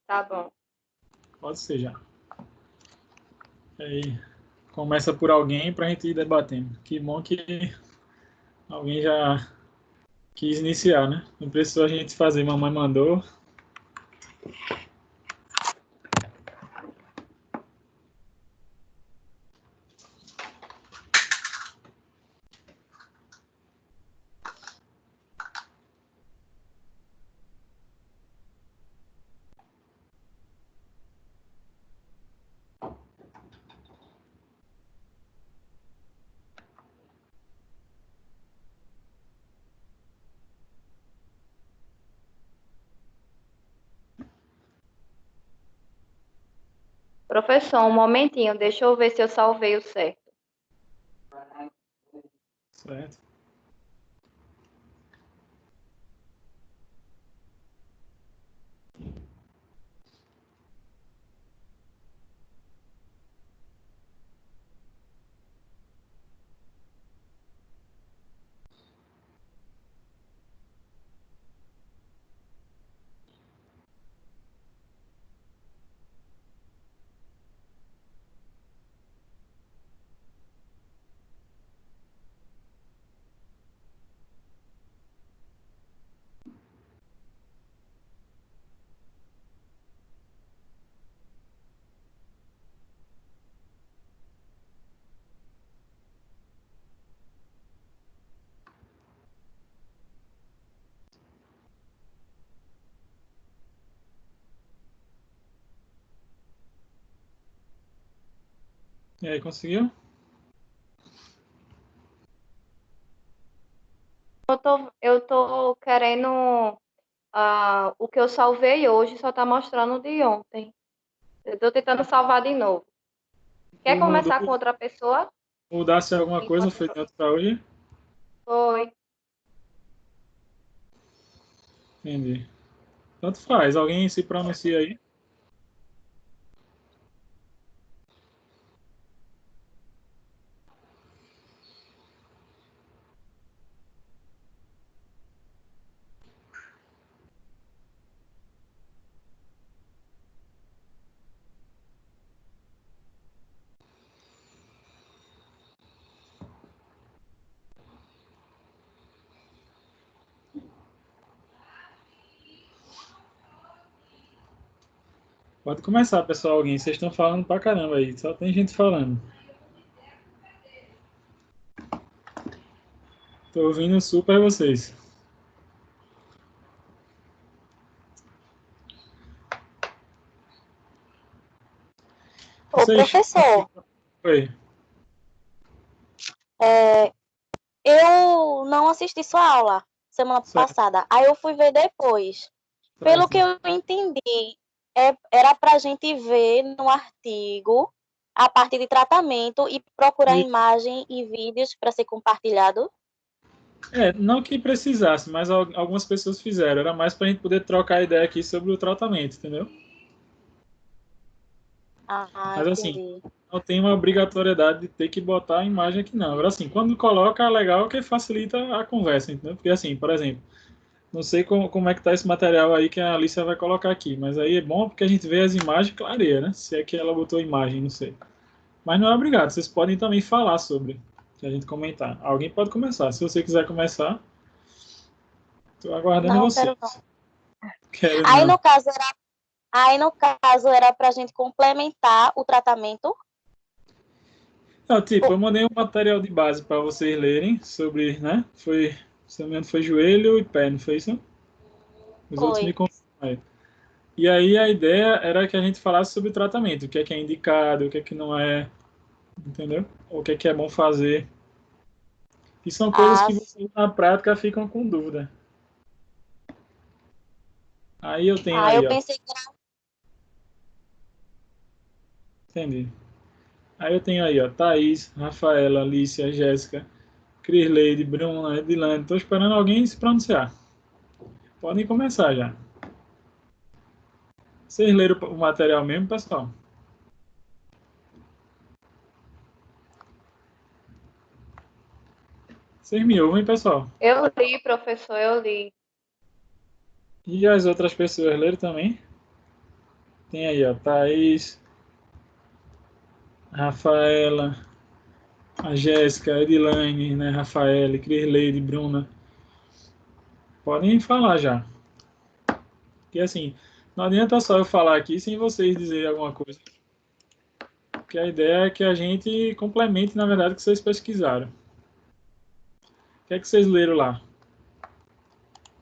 Tá bom. Pode ser já. Aí, começa por alguém para a gente ir debatendo. Que bom que alguém já quis iniciar, né? Não precisou a gente fazer, mamãe mandou. Professor, um momentinho, deixa eu ver se eu salvei o certo. Certo? E aí, conseguiu? Eu tô querendo. O que eu salvei hoje só tá mostrando o de ontem. Eu tô tentando salvar de novo. Quer Tu mandou começar com outra pessoa? mudasse alguma coisa, Enquanto foi de outro para hoje? foi. Entendi. Tanto faz. Alguém se pronuncia aí? Pode começar, pessoal. Alguém. Vocês estão falando pra caramba aí. Só tem gente falando. Tô ouvindo super vocês. Ô, Vocês. professor, Oi. é, eu não assisti sua aula semana Certo, passada, aí eu fui ver depois. Pelo que certo. eu entendi, era para a gente ver no artigo a parte de tratamento e procurar E, imagem e vídeos para ser compartilhado. não que precisasse, mas algumas pessoas fizeram. Era mais pra gente poder trocar ideia aqui sobre o tratamento, entendeu? Ah, Mas assim, entendi. não tem uma obrigatoriedade de ter que botar a imagem aqui, não. Agora, assim, quando coloca, é legal que facilita a conversa, entendeu? Porque, assim, por exemplo, não sei como é que tá esse material aí que a Alicia vai colocar aqui, mas aí é bom porque a gente vê as imagens clareia, né? Se é que ela botou imagem, não sei. Mas não é obrigado, vocês podem também falar sobre, se a gente comentar. Alguém pode começar. Se você quiser começar, estou aguardando Não, quero não. vocês. Quero Aí não. no caso era, aí no caso era para a gente complementar o tratamento. Não, tipo, eu mandei um material de base para vocês lerem sobre, né? Foi, se não me engano, foi joelho e pé, não foi isso? Os outros me Foi. confirmam aí. E aí a ideia era que a gente falasse sobre o tratamento, o que é indicado, o que não é, entendeu? O que é bom fazer. E são coisas Ah, que vocês na prática ficam com dúvida. Aí eu tenho eu aí, ó, pensei que era. entendi. Aí eu tenho aí, ó, Thaís, Rafaela, Alicia, Jéssica, Crisleide, Bruna, Edilane. Tô esperando alguém se pronunciar. Podem começar já. Vocês leram o material mesmo, pessoal? Vocês me ouvem, pessoal? Eu li, professor, eu li. E as outras pessoas leram também? Tem aí, ó, Thaís, Rafaela, a Jéssica, a Edilane, né, Rafaela, Crisleide, Bruna. Podem falar já. Porque assim, não adianta só eu falar aqui sem vocês dizerem alguma coisa. Porque a ideia é que a gente complemente, na verdade, o que vocês pesquisaram. O que é que vocês leram lá?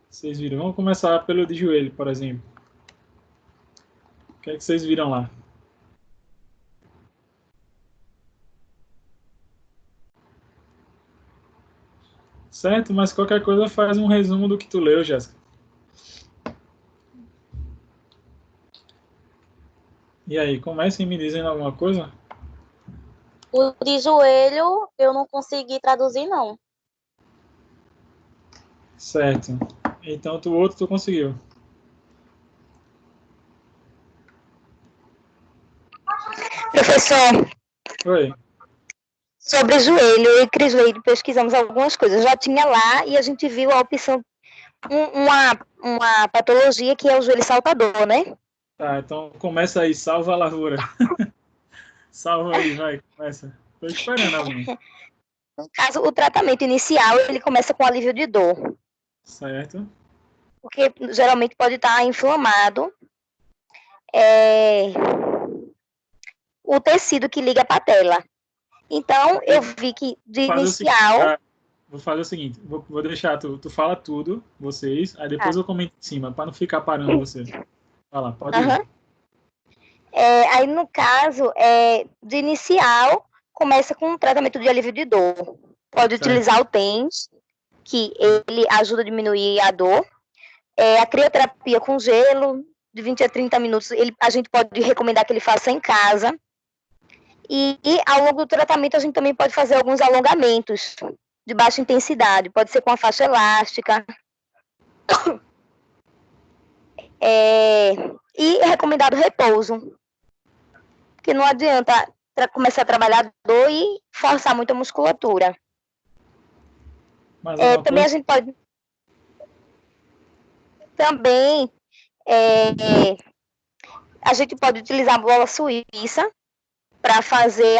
Vocês viram? Vamos começar pelo de joelho, por exemplo. O que é que vocês viram lá? Certo? Mas qualquer coisa faz um resumo do que tu leu, Jéssica. E aí, comecem me dizendo alguma coisa? O de joelho eu não consegui traduzir, não. Certo. Então, o outro tu conseguiu. Professor, Oi. sobre joelho, eu e Crisleide pesquisamos algumas coisas. Já tinha lá e a gente viu a opção, uma patologia que é o joelho saltador, né? Tá, então começa aí, salva a lavoura. Salva aí, vai, começa. Tô esperando alguém. No caso, o tratamento inicial, ele começa com alívio de dor, Certo? porque geralmente pode estar inflamado o tecido que liga a patela. Então, eu vi que de Fazer o seguinte, inicial... tá? Vou fazer o seguinte, vou deixar tu fala tudo, vocês, aí depois eu comento em cima, para não ficar parando você. Vai lá, pode ir. Aí, no caso, de inicial, começa com um tratamento de alívio de dor. Pode Certo. utilizar o TENS, que ele ajuda a diminuir a dor. A crioterapia com gelo, de 20 a 30 minutos, a gente pode recomendar que ele faça em casa. E ao longo do tratamento, a gente também pode fazer alguns alongamentos de baixa intensidade. Pode ser com a faixa elástica. E é recomendado repouso. Porque não adianta começar a trabalhar dor e forçar muito a musculatura. Também a gente pode... Também a gente pode utilizar a bola suíça para fazer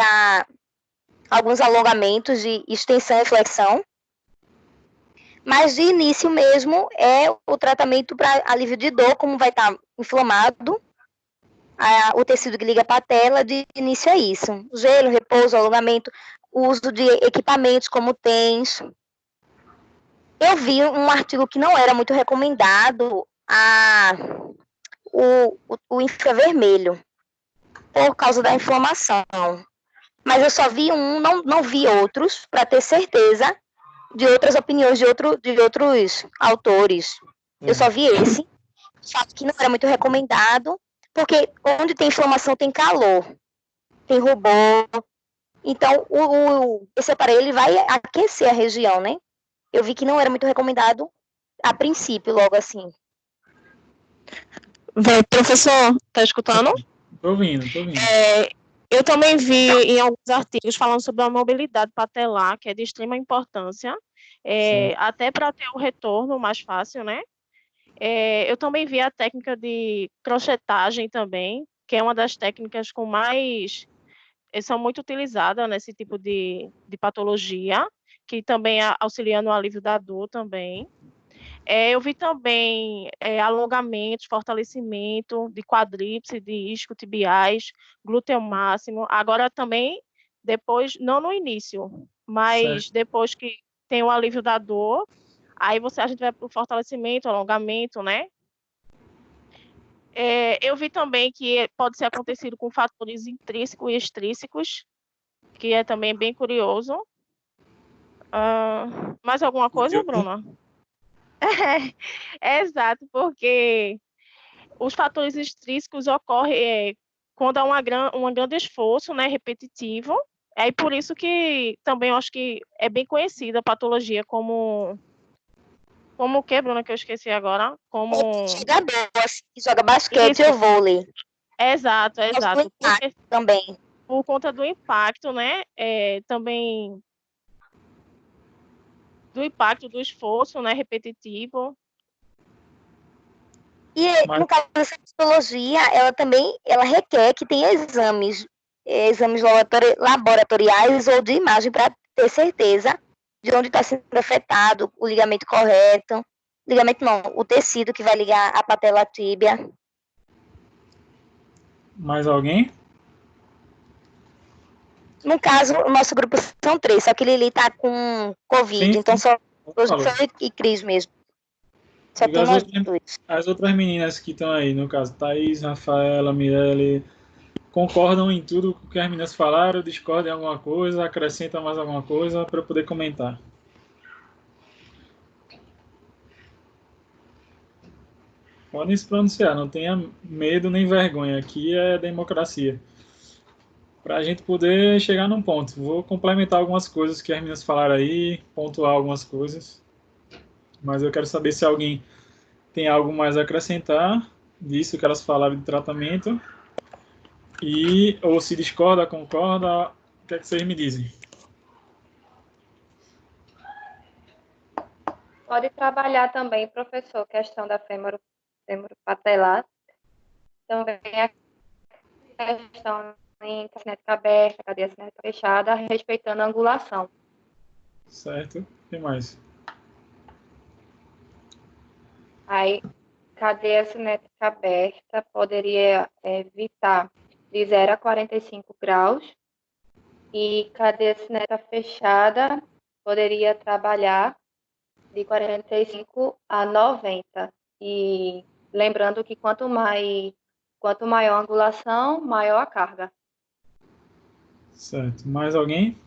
alguns alongamentos de extensão e flexão. Mas de início mesmo é o tratamento para alívio de dor, como vai estar inflamado, o tecido que liga a patela, de início é isso. Gelo, repouso, alongamento, uso de equipamentos como TENS. Eu vi um artigo que não era muito recomendado, o infravermelho, por causa da inflamação. Mas eu só vi um, não vi outros, para ter certeza de outras opiniões de outros autores. Eu só vi esse, só que não era muito recomendado, porque onde tem inflamação tem calor, tem rubor. Então, esse aparelho ele vai aquecer a região, né? Eu vi que não era muito recomendado a princípio, logo assim. Professor, tá escutando? Tô ouvindo. Eu também vi em alguns artigos falando sobre a mobilidade patelar, que é de extrema importância, até para ter o retorno mais fácil, né? Eu também vi a técnica de crochetagem também, que é uma das técnicas com mais... são muito utilizadas nesse tipo de patologia, que também auxilia no alívio da dor também. Eu vi também alongamentos, fortalecimento de quadríceps, de isquiotibiais, glúteo máximo. Agora também, depois, não no início, mas Certo. depois que tem o alívio da dor, aí a gente vai para o fortalecimento, alongamento, né? Eu vi também que pode ser acontecido com fatores intrínsecos e extrínsecos, que é também bem curioso. Mais alguma coisa, Bruna? Exato, porque os fatores extrínsecos ocorrem quando há um grande esforço, né, repetitivo. É por isso que também eu acho que é bem conhecida a patologia como o que, Bruna, que eu esqueci agora? Como jogador, assim, que joga basquete ou vôlei. Exato. Porque, também. Por conta do impacto, né? Também do impacto do esforço, né, repetitivo. E, Mas- no caso dessa psicologia, ela requer que tenha exames laboratoriais ou de imagem para ter certeza de onde está sendo afetado, o ligamento correto. Ligamento não, o tecido que vai ligar a patela à tíbia. Mais alguém? No caso, o nosso grupo são 3, só que Lili tá com Covid, Sim, então sim. só Falou. eu e Cris mesmo. Só Diga tem as nós outras, dois. as outras meninas que estão aí, no caso, Thaís, Rafaela, Mirelle, concordam em tudo que as meninas falaram, discordam em alguma coisa, acrescentam mais alguma coisa para eu poder comentar. Podem se pronunciar, não tenha medo nem vergonha, aqui é democracia. Para a gente poder chegar num ponto. Vou complementar algumas coisas que as meninas falaram aí, pontuar algumas coisas, mas eu quero saber se alguém tem algo mais a acrescentar disso que elas falaram de tratamento, ou se discorda, concorda, o que é que vocês me dizem? Pode trabalhar também, professor, questão da patelar. Também a questão em cinética aberta, cadeia cinética fechada, respeitando a angulação. Certo? O que mais? Aí, cadeia cinética aberta poderia evitar de 0 a 45 graus e cadeia cinética fechada poderia trabalhar de 45 a 90. E lembrando que quanto maior a angulação, maior a carga. Certo. Mais alguém?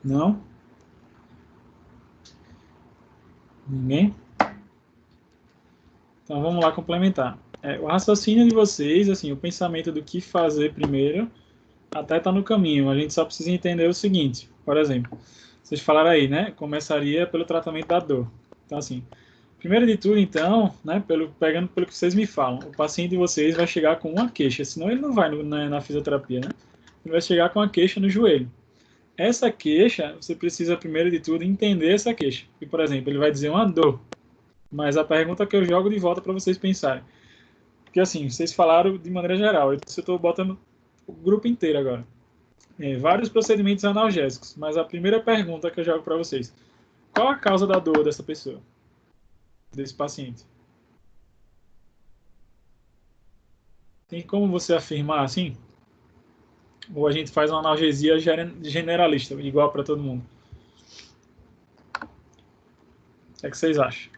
Não? Ninguém? Então vamos lá complementar. O raciocínio de vocês, assim, o pensamento do que fazer primeiro, até está no caminho. A gente só precisa entender o seguinte, por exemplo, vocês falaram aí, né? Começaria pelo tratamento da dor. Então, assim, primeiro de tudo, então, né, pegando pelo que vocês me falam, o paciente de vocês vai chegar com uma queixa, senão ele não vai na fisioterapia, né? Ele vai chegar com a queixa no joelho. Essa queixa, você precisa, primeiro de tudo, entender essa queixa. E, por exemplo, ele vai dizer uma dor. Mas a pergunta que eu jogo de volta para vocês pensarem. Porque, assim, vocês falaram de maneira geral. Eu estou botando o grupo inteiro agora. Vários procedimentos analgésicos. Mas a primeira pergunta que eu jogo para vocês. Qual a causa da dor dessa pessoa? Desse paciente? Tem como você afirmar assim? Ou a gente faz uma analgesia generalista, igual para todo mundo? O que é que vocês acham?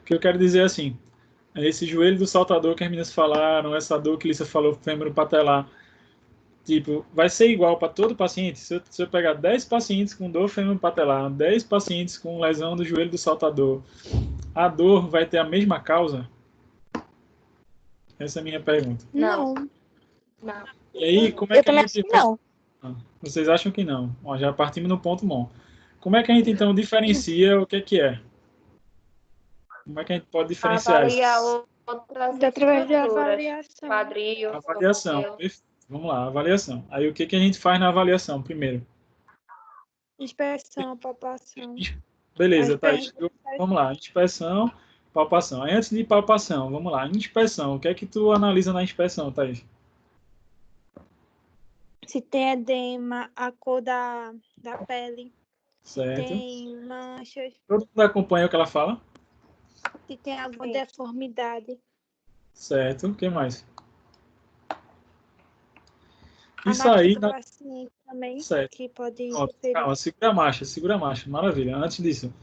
O que eu quero dizer é assim, esse joelho do saltador que as meninas falaram, essa dor que Lisa falou, fêmur patelar, tipo, vai ser igual para todo paciente? Se eu pegar 10 pacientes com dor fêmur patelar, 10 pacientes com lesão do joelho do saltador, a dor vai ter a mesma causa? Essa é a minha pergunta. Não. E aí, como é Eu que a também gente... acho que não. Vocês acham que não? Ó, já partimos no ponto bom. Como é que a gente, então, diferencia o que é? Como é que a gente pode diferenciar isso? Avaliar outras Através da estruturas, avaliação. quadril, Avaliação. cotovelo. Perfeito. Vamos lá, avaliação. Aí o que a gente faz na avaliação primeiro? Inspeção, palpação. Beleza, As Thaís. perguntas- Vamos lá, inspeção, palpação. Aí antes de palpação, vamos lá, inspeção. O que é que tu analisa na inspeção, Thaís? Se tem edema, a cor da pele, Certo. tem manchas, Todo mundo acompanha o que ela fala? se tem alguma deformidade. Certo. O que mais? A Isso marca aí... do paciente também, Certo. que pode Ó, ser. calma, segura a marcha, maravilha. Antes disso,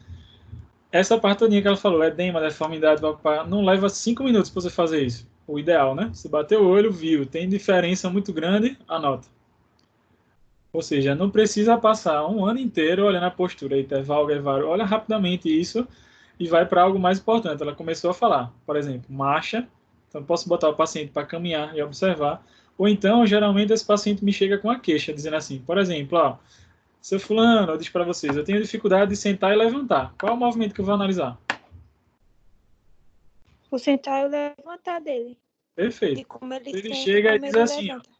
essa parte todinha que ela falou, edema, deformidade, não leva 5 minutos para você fazer isso. O ideal, né? Você bateu o olho, viu, tem diferença muito grande, anota. Ou seja, não precisa passar um ano inteiro olhando a postura, intervalo, Guevara, olha rapidamente isso e vai para algo mais importante. Ela começou a falar, por exemplo, marcha, então posso botar o paciente para caminhar e observar, ou então, geralmente, esse paciente me chega com a queixa, dizendo assim, por exemplo, ó, seu fulano, eu disse para vocês, eu tenho dificuldade de sentar e levantar. Qual é o movimento que eu vou analisar? O sentar e o levantar dele. Perfeito. De como ele Ele senta, chega e como diz ele assim, levanta.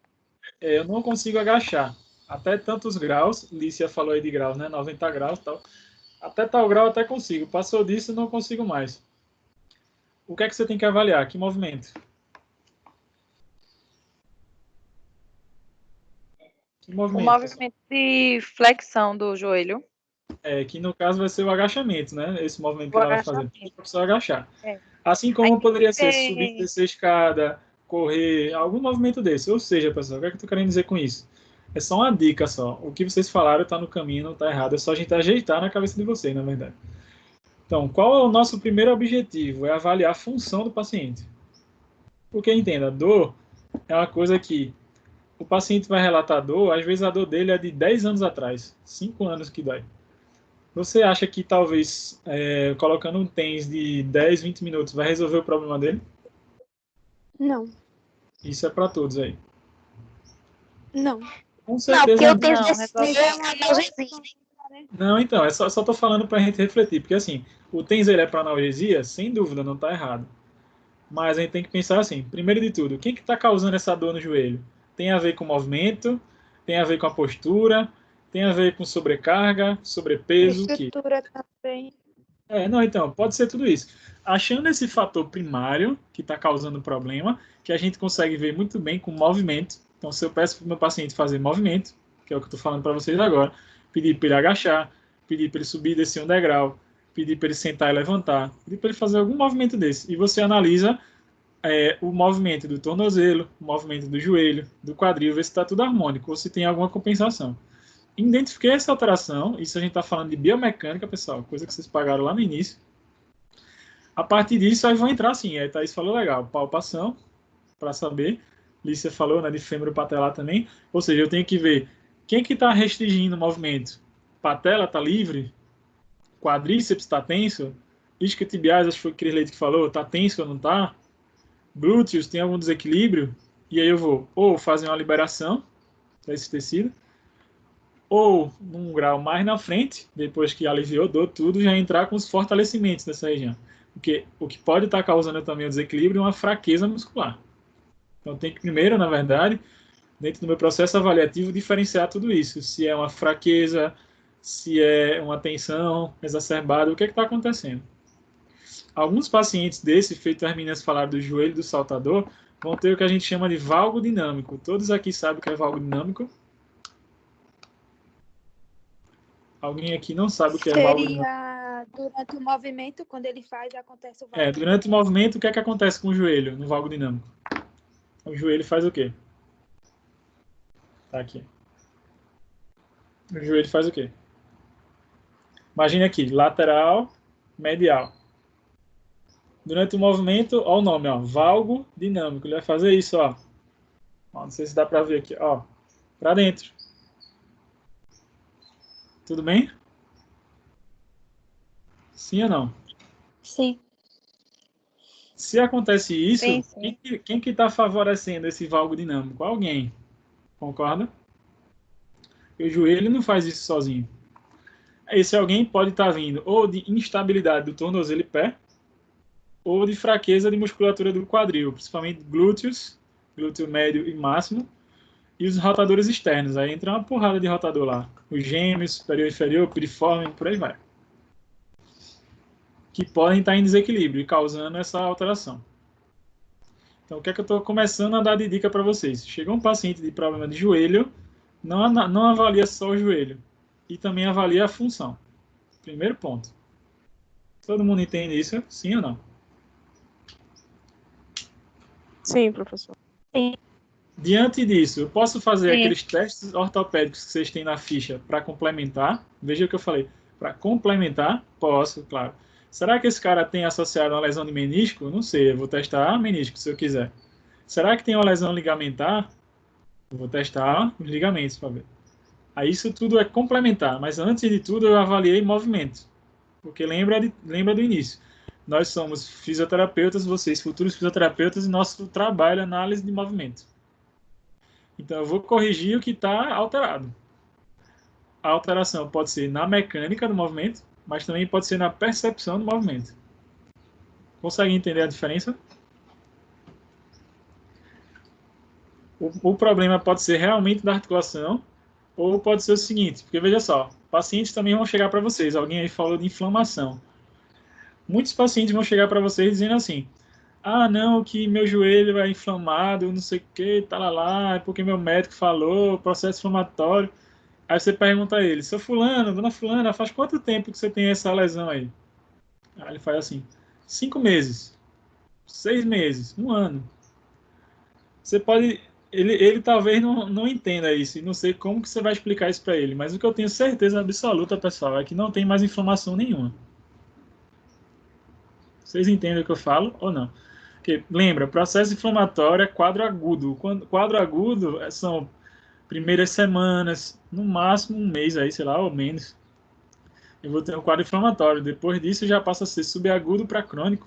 eu não consigo agachar. Até tantos graus, Lícia falou aí de graus, né? 90 graus e tal. Até tal grau até consigo. Passou disso, não consigo mais. O que é que você tem que avaliar? Que movimento? Que O movimento, pessoal? movimento de flexão do joelho. Que no caso vai ser o agachamento, né? Esse movimento que O ela vai fazer. agachamento. Para pessoa agachar. É. Assim Aí como tem poderia que ser subir, ter. descer escada, correr, algum movimento desse. Ou seja, pessoal, o que é que eu tô querendo dizer com isso? É só uma dica só. O que vocês falaram está no caminho, não está errado. É só a gente ajeitar na cabeça de vocês, na verdade. Então, qual é o nosso primeiro objetivo? É avaliar a função do paciente. Porque, entenda, a dor é uma coisa que o paciente vai relatar dor, às vezes a dor dele é de 10 anos atrás, 5 anos que dói. Você acha que talvez colocando um TENS de 10, 20 minutos vai resolver o problema dele? Não. Isso é para todos aí. Não. Com Não, certeza. porque eu tenho Não, resolve. analgesia. Não, então, só tô falando para a gente refletir, porque assim, o TENS ele é para analgesia, sem dúvida, não está errado. Mas a gente tem que pensar assim, primeiro de tudo, quem que está causando essa dor no joelho? Tem a ver com o movimento, tem a ver com a postura, tem a ver com sobrecarga, sobrepeso, o quê? Estrutura também. Não, então, pode ser tudo isso. Achando esse fator primário que está causando o problema, que a gente consegue ver muito bem com movimento. Então, se eu peço para o meu paciente fazer movimento, que é o que eu estou falando para vocês agora, pedir para ele agachar, pedir para ele subir e descer um degrau, pedir para ele sentar e levantar, pedir para ele fazer algum movimento desse. E você analisa o movimento do tornozelo, o movimento do joelho, do quadril, ver se está tudo harmônico ou se tem alguma compensação. Identifiquei essa alteração, isso a gente está falando de biomecânica, pessoal, coisa que vocês pagaram lá no início. A partir disso, aí vão entrar sim, aí Thaís falou legal, palpação, para saber, Lícia falou, né, de fêmur patelar também, ou seja, eu tenho que ver quem que está restringindo o movimento. Patela está livre? Quadríceps está tenso? Isquiotibiais, acho que foi o Cris Leite que falou, está tenso ou não está? Glúteos, tem algum desequilíbrio? E aí eu vou ou fazer uma liberação desse tecido, ou num grau mais na frente, depois que aliviou dor tudo, já entrar com os fortalecimentos dessa região. Porque o que pode estar causando também o desequilíbrio é uma fraqueza muscular. Então tem que primeiro, na verdade, dentro do meu processo avaliativo, diferenciar tudo isso. Se é uma fraqueza, se é uma tensão exacerbada, o que está acontecendo. Alguns pacientes desse, feito as meninas falaram do joelho do saltador, vão ter o que a gente chama de valgo dinâmico. Todos aqui sabem o que é valgo dinâmico? Alguém aqui não sabe o que é valgo dinâmico? Seria durante o movimento, quando ele faz, acontece o valgo. Durante o movimento, o que é que acontece com o joelho no valgo dinâmico? O joelho faz o quê? Tá aqui. O joelho faz o quê? Imagine aqui, lateral, medial. Durante o movimento, ó o nome, ó, valgo dinâmico. Ele vai fazer isso, ó. Não sei se dá para ver aqui, ó, para dentro. Tudo bem? Sim ou não? Sim. Se acontece isso, Sim. quem que está favorecendo esse valgo dinâmico? Alguém. Concorda? O joelho não faz isso sozinho. Esse alguém pode estar vindo ou de instabilidade do tornozelo e pé, ou de fraqueza de musculatura do quadril, principalmente glúteos, glúteo médio e máximo, e os rotadores externos. Aí entra uma porrada de rotador lá. Os gêmeos, superior e inferior, piriforme, por aí vai. Que podem estar em desequilíbrio e causando essa alteração. Então, o que é que eu estou começando a dar de dica para vocês? Chegou um paciente de problema de joelho, não avalia só o joelho, e também avalia a função. Primeiro ponto. Todo mundo entende isso? Sim ou não? Sim, professor. Diante disso, eu posso fazer Sim. aqueles testes ortopédicos que vocês têm na ficha para complementar? Veja o que eu falei. Para complementar, posso, claro. Será que esse cara tem associado uma lesão de menisco? Não sei, eu vou testar menisco se eu quiser. Será que tem uma lesão ligamentar? Eu vou testar os ligamentos para ver. Aí isso tudo é complementar, mas antes de tudo eu avaliei movimento. Porque lembra do início. Nós somos fisioterapeutas, vocês futuros fisioterapeutas, e nosso trabalho é análise de movimento. Então eu vou corrigir o que está alterado. A alteração pode ser na mecânica do movimento, mas também pode ser na percepção do movimento. Consegue entender a diferença? O problema pode ser realmente da articulação, Ou pode ser o seguinte, porque veja só, pacientes também vão chegar para vocês. Alguém aí falou de inflamação. Muitos pacientes vão chegar para vocês dizendo assim: ah, não, que meu joelho é inflamado, não sei o que, talalá, é porque meu médico falou, processo inflamatório. Aí você pergunta a ele: seu fulano, dona fulana, faz quanto tempo que você tem essa lesão aí? Aí ele faz assim: 5 meses, 6 meses, 1 ano. Você pode... Ele talvez não entenda isso, e não sei como que você vai explicar isso para ele, mas o que eu tenho certeza absoluta, pessoal, é que não tem mais informação nenhuma. Vocês entendem o que eu falo ou não? Porque, lembra, processo inflamatório é quadro agudo. Quadro agudo são primeiras semanas, no máximo um mês aí, sei lá, ou menos. Eu vou ter um quadro inflamatório. Depois disso já passa a ser subagudo para crônico.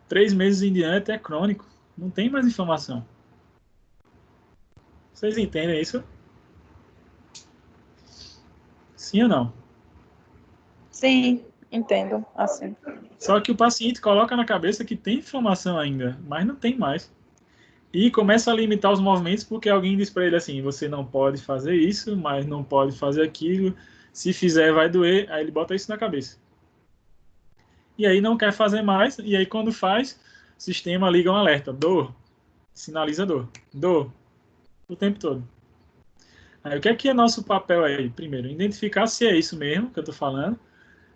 3 meses em diante é crônico. Não tem mais inflamação. Vocês entendem isso? Sim ou não? Sim, entendo. Assim. Só que o paciente coloca na cabeça que tem inflamação ainda, mas não tem mais. E começa a limitar os movimentos porque alguém diz para ele assim: você não pode fazer isso, mas não pode fazer aquilo. Se fizer, vai doer. Aí ele bota isso na cabeça. E aí não quer fazer mais. E aí quando faz, o sistema liga um alerta: dor, sinaliza dor, dor, o tempo todo. Aí o que é nosso papel aí? Primeiro, identificar se é isso mesmo que eu estou falando.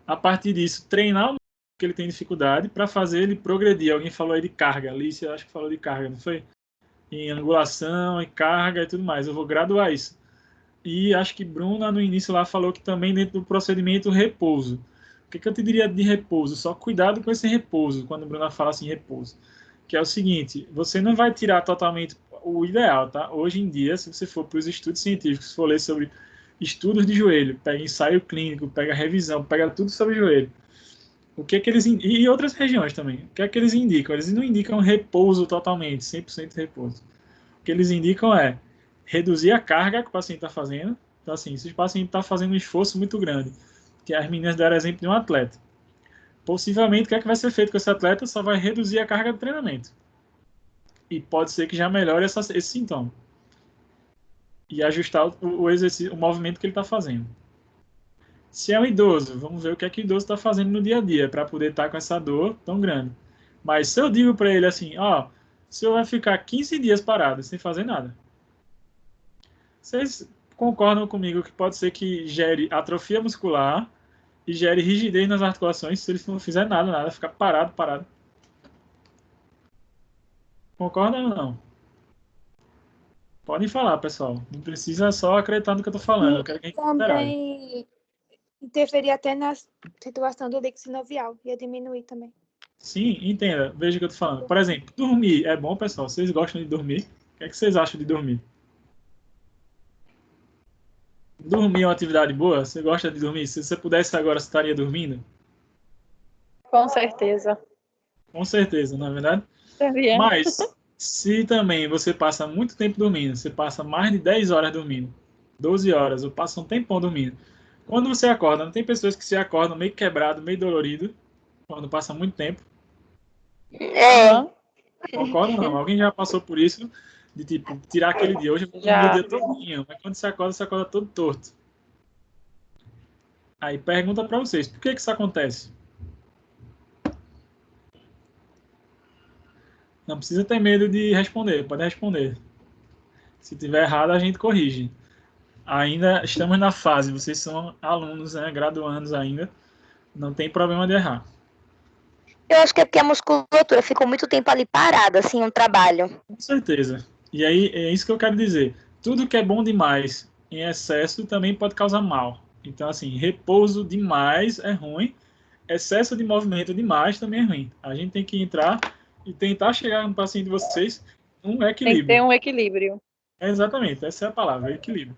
A partir disso, treinar o que ele tem dificuldade para fazer ele progredir. Alguém falou aí de carga. Alice, eu acho que falou de carga, não foi? Em angulação, em carga e tudo mais. Eu vou graduar isso. E acho que Bruna, no início lá, falou que também dentro do procedimento repouso. O que eu te diria de repouso? Só cuidado com esse repouso, quando Bruna fala assim, repouso. Que é o seguinte, você não vai tirar totalmente o ideal, tá? Hoje em dia, se você for para os estudos científicos, se for ler sobre estudos de joelho, pega ensaio clínico, pega revisão, pega tudo sobre joelho. O que é que eles e outras regiões também. O que é que eles indicam? Eles não indicam repouso totalmente, 100% repouso. O que eles indicam é reduzir a carga que o paciente está fazendo. Então, assim, se o paciente está fazendo um esforço muito grande, que as meninas deram exemplo de um atleta, possivelmente o que é que vai ser feito com esse atleta? Só vai reduzir a carga de treinamento. E pode ser que já melhore esse sintoma. E ajustar o exercício, o movimento que ele está fazendo. Se é um idoso, vamos ver o que é que o idoso está fazendo no dia a dia para poder estar com essa dor tão grande. Mas se eu digo para ele assim, ó, o senhor vai ficar 15 dias parado sem fazer nada. Vocês concordam comigo que pode ser que gere atrofia muscular e gere rigidez nas articulações se ele não fizer nada, ficar parado. Concordam ou não? Podem falar, pessoal. Não precisa só acreditar no que eu estou falando. Eu quero que a gente interaja. Também interferir até na situação do líquido sinovial. Ia diminuir também. Sim, entenda. Veja o que eu estou falando. Por exemplo, dormir é bom, pessoal? Vocês gostam de dormir? O que é que vocês acham de dormir? Dormir é uma atividade boa? Você gosta de dormir? Se você pudesse agora, você estaria dormindo? Com certeza. Com certeza, não é verdade? Seria. Mas, se também você passa muito tempo dormindo, você passa mais de 10 horas dormindo, 12 horas, ou passa um tempão dormindo. Quando você acorda, não tem pessoas que se acordam meio quebrado, meio dolorido, quando passa muito tempo? É, Concorda ou não? Alguém já passou por isso? De tipo, tirar aquele dia. Hoje eu vou dormir o dia todinho, mas quando você acorda todo torto. Aí pergunta para vocês, por que isso acontece? Não precisa ter medo de responder, pode responder. Se tiver errado, a gente corrige. Ainda estamos na fase, vocês são alunos, né, graduandos ainda, não tem problema de errar. eu acho que é porque a musculatura ficou muito tempo ali parada, assim, um trabalho. Com certeza. E aí é isso que eu quero dizer. Tudo que é bom demais em excesso também pode causar mal. Então, assim, repouso demais é ruim, excesso de movimento demais também é ruim. A gente tem que entrar e tentar chegar no paciente de vocês um equilíbrio. Tem que ter um equilíbrio. Exatamente, essa é a palavra, equilíbrio.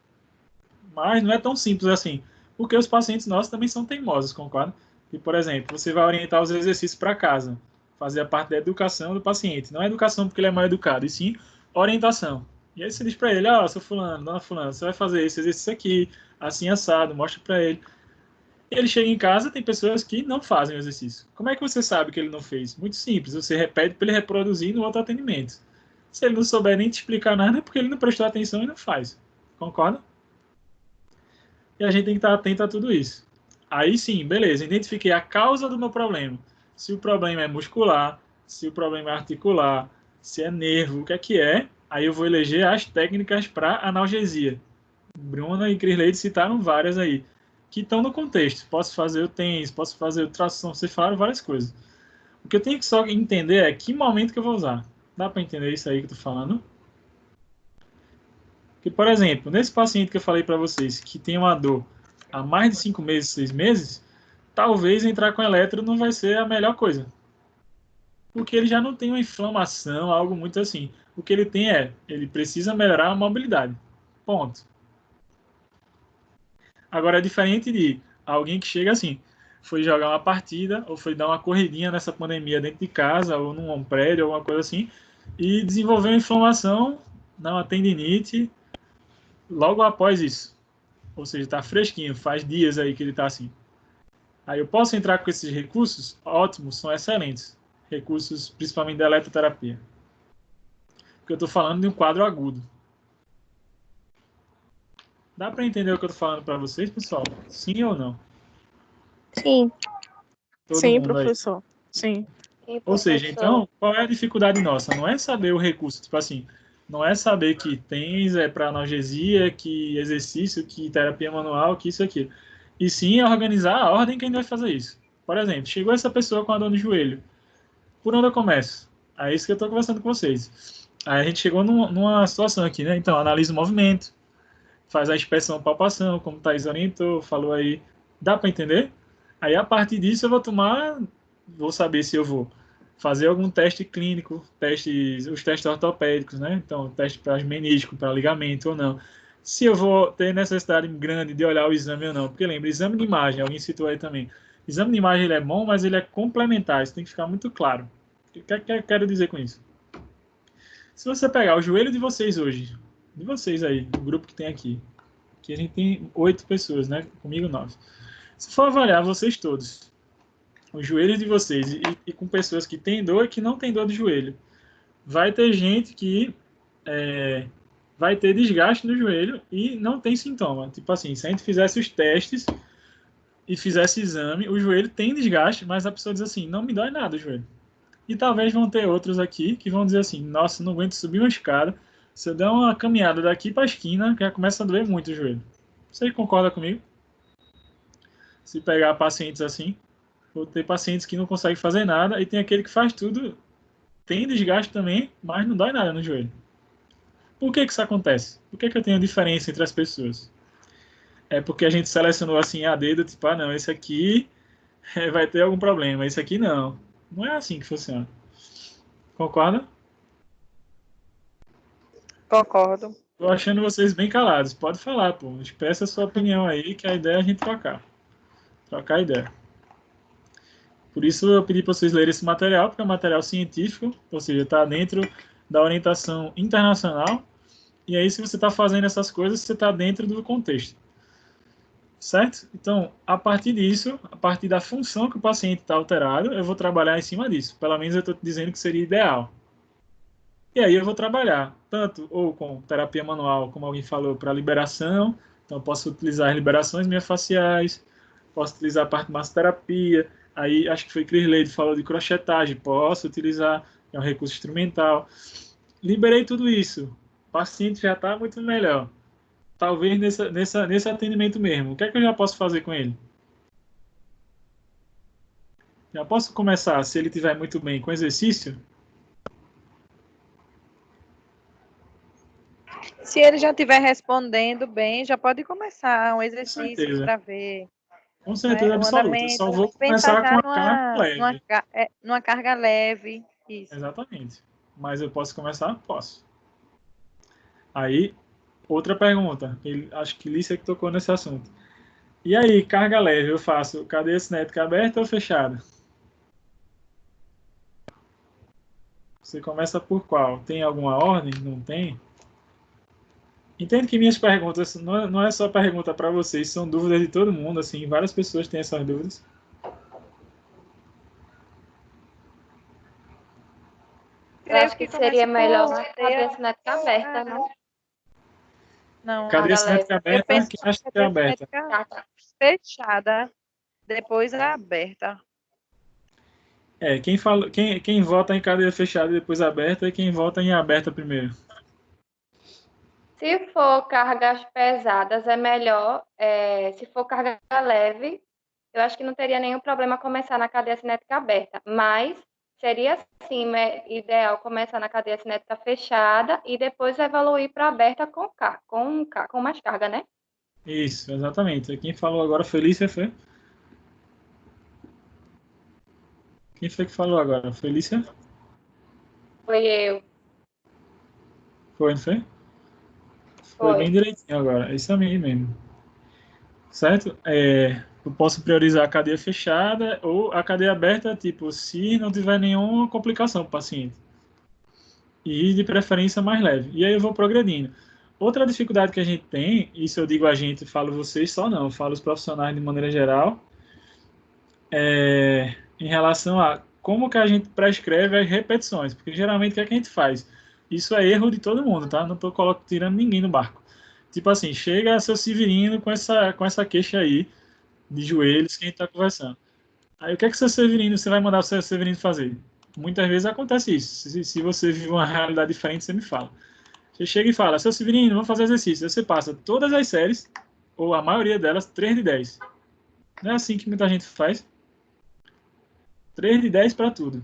Mas não é tão simples assim, porque os pacientes nossos também são teimosos, concorda? E, por exemplo, você vai orientar os exercícios para casa, fazer a parte da educação do paciente. Não é educação porque ele é mal educado, e sim orientação. E aí você diz para ele, ó, seu fulano, dona fulano, você vai fazer esse exercício aqui, assim assado, mostra para ele. Ele chega em casa, tem pessoas que não fazem o exercício. Como é que você sabe que ele não fez? Muito simples, você repete para ele reproduzir no outro atendimento. Se ele não souber nem te explicar nada, é porque ele não prestou atenção e não faz. Concorda? E a gente tem que estar atento a tudo isso. Aí sim, beleza, identifiquei a causa do meu problema. Se o problema é muscular, se o problema é articular, se é nervo, o que é, aí eu vou eleger as técnicas para analgesia. Bruna e Crisleide citaram várias aí, que estão no contexto. Posso fazer o TENS, posso fazer o tração, vocês falaram várias coisas. O que eu tenho que só entender é que momento que eu vou usar. Dá para entender isso aí que eu tô falando? Porque, por exemplo, nesse paciente que eu falei para vocês, que tem uma dor há mais de 5 meses, 6 meses, talvez entrar com eletro não vai ser a melhor coisa. Porque ele já não tem uma inflamação, algo muito assim. O que ele tem ele precisa melhorar a mobilidade. Ponto. Agora é diferente de alguém que chega assim, foi jogar uma partida ou foi dar uma corridinha nessa pandemia dentro de casa ou num prédio, alguma coisa assim, e desenvolveu inflamação, uma tendinite, logo após isso. Ou seja, está fresquinho, faz dias aí que ele está assim. Aí eu posso entrar com esses recursos? Ótimos, são excelentes. Recursos principalmente da eletroterapia. Porque eu estou falando de um quadro agudo. Dá para entender o que eu estou falando para vocês, pessoal? Sim ou não? Sim. Todo Sim, mundo aí. professor. Sim. Sim, Ou seja, professor. então, qual é a dificuldade nossa? Não é saber o recurso, tipo assim, não é saber que TENS é para analgesia, que exercício, que terapia manual, que isso aqui. E sim é organizar a ordem que a gente vai fazer isso. Por exemplo, chegou essa pessoa com a dor no joelho. Por onde eu começo? É isso que eu estou conversando com vocês. Aí a gente chegou numa situação aqui, né? Então, analisa o movimento, faz a inspeção, palpação, como o Thais orientou, falou aí. Dá para entender? Aí, a partir disso, eu vou saber se eu vou fazer algum teste clínico, os testes ortopédicos, né? Então, teste para menisco, para ligamento ou não. Se eu vou ter necessidade grande de olhar o exame ou não. Porque lembra, exame de imagem, alguém citou aí também. Exame de imagem ele é bom, mas ele é complementar, isso tem que ficar muito claro. O que eu quero dizer com isso? Se você pegar o joelho de vocês hoje, de vocês aí, o grupo que tem aqui, que a gente tem 8 pessoas, né? Comigo 9. Se for avaliar vocês todos, os joelhos de vocês e com pessoas que têm dor e que não têm dor de joelho, vai ter gente que vai ter desgaste no joelho e não tem sintoma. Tipo assim, se a gente fizesse os testes e fizesse exame, o joelho tem desgaste, mas a pessoa diz assim, não me dói nada o joelho. E talvez vão ter outros aqui que vão dizer assim, nossa, não aguento subir uma escada, se eu der uma caminhada daqui para a esquina, já começa a doer muito o joelho. Você concorda comigo? Se pegar pacientes assim, ou ter pacientes que não conseguem fazer nada, e tem aquele que faz tudo, tem desgaste também, mas não dói nada no joelho. Por que isso acontece? Por que eu tenho diferença entre as pessoas? É porque a gente selecionou assim a dedo, tipo, não, esse aqui vai ter algum problema, esse aqui não. Não é assim que funciona. Concorda? Concordo. Tô achando vocês bem calados. Pode falar, pô. Expressa a sua opinião aí, que a ideia é a gente trocar. Trocar ideia. Por isso eu pedi para vocês lerem esse material, porque é um material científico, ou seja, está dentro da orientação internacional. E aí, se você está fazendo essas coisas, você está dentro do contexto. Certo? Então, a partir disso, a partir da função que o paciente está alterado, eu vou trabalhar em cima disso. Pelo menos eu estou dizendo que seria ideal. E aí eu vou trabalhar tanto ou com terapia manual, como alguém falou, para liberação. Então, eu posso utilizar as liberações miofasciais, posso utilizar a parte de massoterapia. Aí, acho que foi Chris Leide falou de crochetagem, posso utilizar, é um recurso instrumental. Liberei tudo isso. O paciente já está muito melhor. Talvez nesse atendimento mesmo. O que é que eu já posso fazer com ele? Já posso começar, se ele estiver muito bem, com exercício? Se ele já estiver respondendo bem, já pode começar um Com exercício certeza. para ver, Com né, certeza o absoluta. Eu só andamento. vou Pensar começar com já a carga leve. numa carga leve. Isso. Exatamente. Mas eu posso começar? Posso. Aí, outra pergunta. Acho que Lícia que tocou nesse assunto. E aí, carga leve, eu faço cadeia cinética aberta ou fechada? Você começa por qual? Tem alguma ordem? Não tem? Entendo que minhas perguntas não é só pergunta para vocês, são dúvidas de todo mundo, assim, várias pessoas têm essas dúvidas. Eu acho que seria melhor uma ter cabeça cinética aberta, né? Não, Cadeia Carga leve. cinética eu aberta, penso quem que acha a que é cadeia aberta? cinética Tá. fechada, depois é aberta. Quem vota em cadeia fechada e depois aberta, e quem vota em aberta primeiro. Se for cargas pesadas, é melhor. Se for carga leve, eu acho que não teria nenhum problema começar na cadeia cinética aberta. Mas seria, sim, ideal começar na cadeia cinética fechada e depois evoluir para aberta com mais carga, né? Isso, exatamente. Quem falou agora, Felícia, foi? Quem foi que falou agora? Felícia? Foi eu. Foi, não foi? Foi Foi. bem direitinho agora. É isso aí mesmo. Certo? Eu posso priorizar a cadeia fechada ou a cadeia aberta, tipo, se não tiver nenhuma complicação para o paciente. E de preferência mais leve. E aí eu vou progredindo. Outra dificuldade que a gente tem, isso eu digo a gente, falo vocês só não, falo os profissionais de maneira geral, em relação a como que a gente prescreve as repetições. Porque geralmente o que é que a gente faz? Isso é erro de todo mundo, tá? Não estou tirando ninguém do barco. Tipo assim, chega seu Severino com essa queixa aí de joelhos que a gente está conversando. Aí o que é que seu Severino, você vai mandar o seu Severino fazer? Muitas vezes acontece isso. Se você vive uma realidade diferente, você me fala. Você chega e fala, seu Severino, vamos fazer exercício. Você passa todas as séries, ou a maioria delas, 3 de 10. Não é assim que muita gente faz. 3 de 10 para tudo.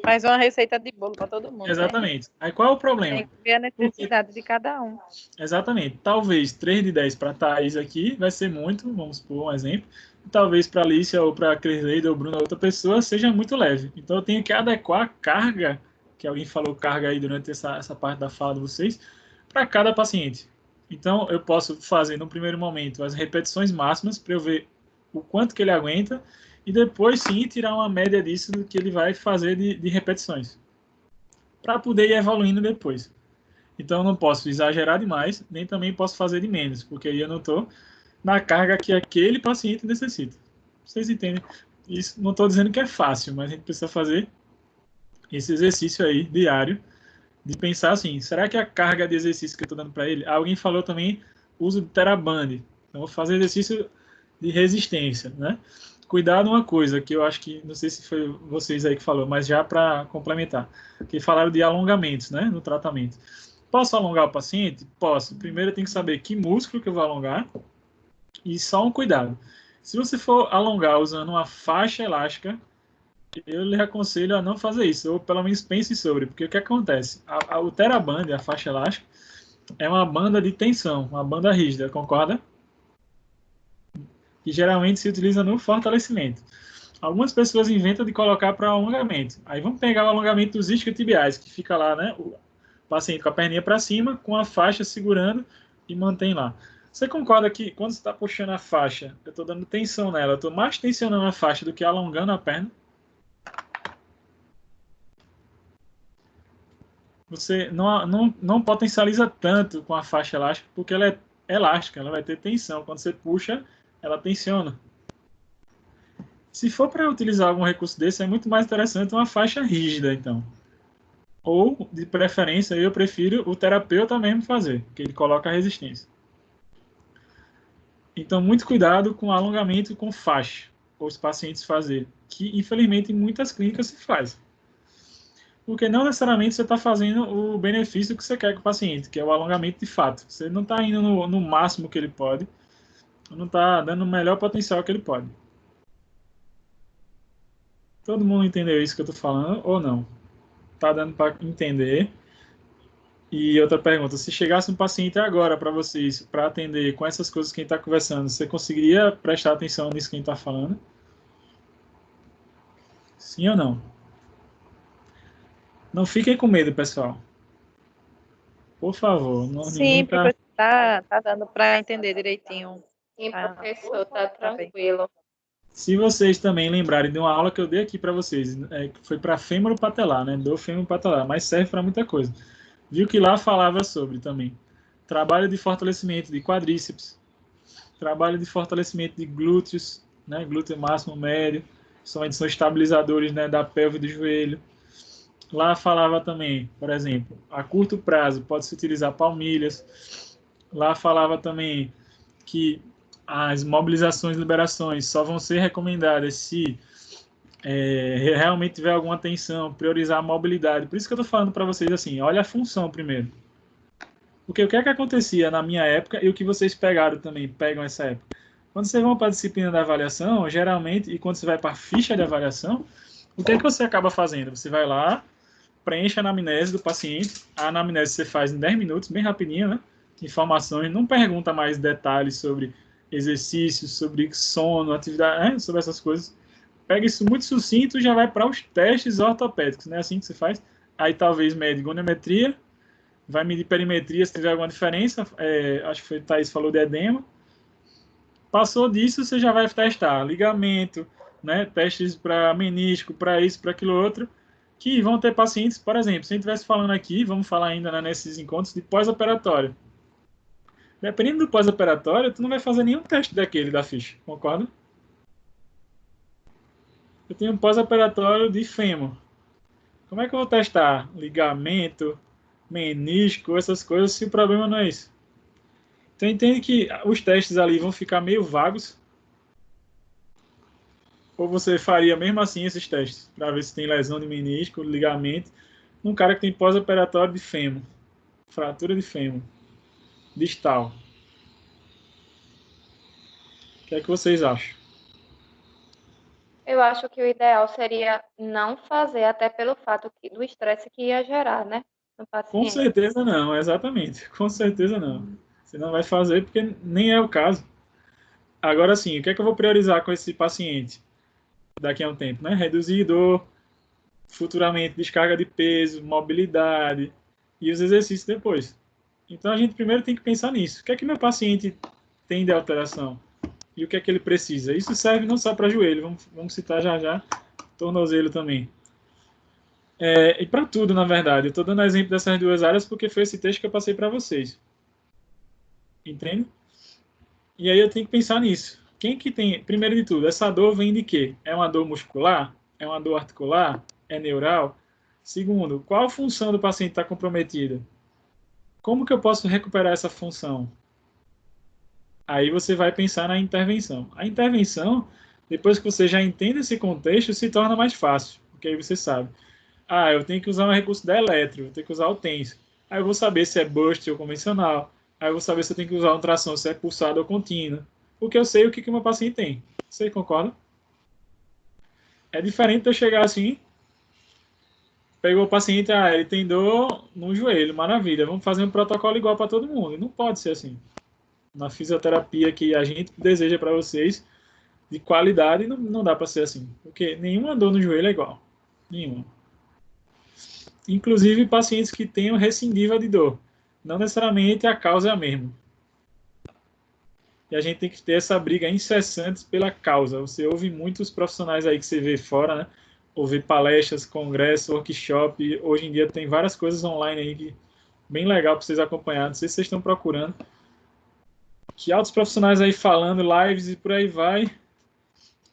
Faz uma receita de bolo para todo mundo, né? Exatamente. Aí qual é o problema? Tem que ver a necessidade de cada um. Exatamente. Talvez 3 de 10 para Thaís aqui vai ser muito, vamos supor um exemplo. E talvez para Alicia ou para Crisleida ou Bruno, outra pessoa, seja muito leve. Então eu tenho que adequar a carga, que alguém falou carga aí durante essa parte da fala de vocês, para cada paciente. Então eu posso fazer no primeiro momento as repetições máximas para eu ver o quanto que ele aguenta e depois sim tirar uma média disso do que ele vai fazer de repetições. Para poder ir evoluindo depois. Então eu não posso exagerar demais, nem também posso fazer de menos, porque aí eu não estou na carga que aquele paciente necessita. Vocês entendem? Isso não estou dizendo que é fácil, mas a gente precisa fazer esse exercício aí diário de pensar assim, será que a carga de exercício que eu estou dando para ele? Alguém falou também uso de Teraband. Então vou fazer exercício de resistência, né? Cuidado uma coisa que eu acho que, não sei se foi vocês aí que falou, mas já para complementar, que falaram de alongamentos, né, no tratamento. Posso alongar o paciente? Posso. Primeiro eu tenho que saber que músculo que eu vou alongar e só um cuidado. Se você for alongar usando uma faixa elástica, eu lhe aconselho a não fazer isso, ou pelo menos pense sobre, porque o que acontece? O Teraband, a faixa elástica, é uma banda de tensão, uma banda rígida, concorda? Que geralmente se utiliza no fortalecimento. Algumas pessoas inventam de colocar para alongamento. Aí vamos pegar o alongamento dos isquiotibiais, que fica lá, né? O paciente com a perninha para cima, com a faixa segurando e mantém lá. Você concorda que quando você está puxando a faixa, eu estou dando tensão nela, eu estou mais tensionando a faixa do que alongando a perna? Você não potencializa tanto com a faixa elástica, porque ela é elástica, ela vai ter tensão. Quando você puxa, ela tensiona. Se for para utilizar algum recurso desse, é muito mais interessante uma faixa rígida, então. Ou, de preferência, eu prefiro o terapeuta mesmo fazer, que ele coloca a resistência. Então, muito cuidado com alongamento com faixa, os pacientes fazer, que infelizmente em muitas clínicas se faz. Porque não necessariamente você está fazendo o benefício que você quer com o paciente, que é o alongamento de fato. Você não está indo no máximo que ele pode, não está dando o melhor potencial que ele pode. Todo mundo entendeu isso que eu estou falando ou não? Está dando para entender? E outra pergunta, se chegasse um paciente agora para vocês, para atender com essas coisas que a gente está conversando, você conseguiria prestar atenção nisso que a gente está falando? Sim ou não? Não fiquem com medo, pessoal. Por favor. Sim, Ninguém professor, tá dando para entender direitinho. Sim, Ah, professor, tá bem. tranquilo. Se vocês também lembrarem de uma aula que eu dei aqui para vocês, que foi para fêmur patelar, né? Do fêmur patelar, mas serve para muita coisa. Viu que lá falava sobre também trabalho de fortalecimento de quadríceps, trabalho de fortalecimento de glúteos, né? Glúteo máximo, médio, são estabilizadores, né? Da pelve e do joelho. Lá falava também, por exemplo, a curto prazo pode-se utilizar palmilhas. Lá falava também que as mobilizações e liberações só vão ser recomendadas se realmente tiver alguma tensão, priorizar a mobilidade. Por isso que eu estou falando para vocês assim, olha a função primeiro. Porque o que é que acontecia na minha época e o que vocês pegaram também, pegam essa época. Quando vocês vão para a disciplina da avaliação, geralmente, e quando você vai para a ficha de avaliação, o que é que você acaba fazendo? Você vai lá, preenche a anamnese do paciente, a anamnese você faz em 10 minutos, bem rapidinho, né? Informações, não pergunta mais detalhes sobre exercícios, sobre sono, atividade, né? Sobre essas coisas. Pega isso muito sucinto e já vai para os testes ortopédicos, né? Assim que você faz. Aí talvez mede goniometria, vai medir perimetria se tiver alguma diferença. Acho que foi Thaís falou de edema. Passou disso, você já vai testar ligamento, né? Testes para menisco, para isso, para aquilo outro, que vão ter pacientes, por exemplo, se a gente estivesse falando aqui, vamos falar ainda, né, nesses encontros de pós-operatório. Dependendo do pós-operatório, tu não vai fazer nenhum teste daquele da ficha, concorda? Eu tenho um pós-operatório de fêmur. Como é que eu vou testar ligamento, menisco, essas coisas, se o problema não é isso? Então entende que os testes ali vão ficar meio vagos? Ou você faria mesmo assim esses testes, para ver se tem lesão de menisco, ligamento, num cara que tem pós-operatório de fêmur, fratura de fêmur, distal? O que é que vocês acham? Eu acho que o ideal seria não fazer, até pelo fato do estresse que ia gerar, né, no Com paciente. certeza não, exatamente. Com certeza não. Você não vai fazer porque nem é o caso. Agora sim, o que é que eu vou priorizar com esse paciente daqui a um tempo, né? Reduzir dor, futuramente descarga de peso, mobilidade e os exercícios depois. Então a gente primeiro tem que pensar nisso. O que é que meu paciente tem de alteração? E o que é que ele precisa? Isso serve não só para joelho, vamos citar já já, tornozelo também. E para tudo, na verdade. Eu estou dando exemplo dessas duas áreas porque foi esse texto que eu passei para vocês. Entende? E aí eu tenho que pensar nisso. Quem que tem, primeiro de tudo, essa dor vem de quê? É uma dor muscular? É uma dor articular? É neural? Segundo, qual função do paciente está comprometida? Como que eu posso recuperar essa função? Aí você vai pensar na intervenção. A intervenção, depois que você já entende esse contexto, se torna mais fácil, porque aí você sabe. Eu tenho que usar um recurso da eletro, eu tenho que usar o TENS. Aí eu vou saber se é burst ou convencional. Aí eu vou saber se eu tenho que usar uma tração, se é pulsada ou contínua. Porque eu sei o que o meu paciente tem. Você concorda? É diferente de eu chegar assim, pegou o paciente, ele tem dor no joelho, maravilha, vamos fazer um protocolo igual para todo mundo. Não pode ser assim. Na fisioterapia que a gente deseja para vocês, de qualidade, não dá para ser assim. Porque nenhuma dor no joelho é igual. Nenhuma. Inclusive pacientes que tenham recidiva de dor. Não necessariamente a causa é a mesma. E a gente tem que ter essa briga incessante pela causa. Você ouve muitos profissionais aí que você vê fora, né? Ouve palestras, congressos, workshop. Hoje em dia tem várias coisas online aí que bem legal para vocês acompanharem. Não sei se vocês estão procurando. Que altos profissionais aí falando, lives e por aí vai.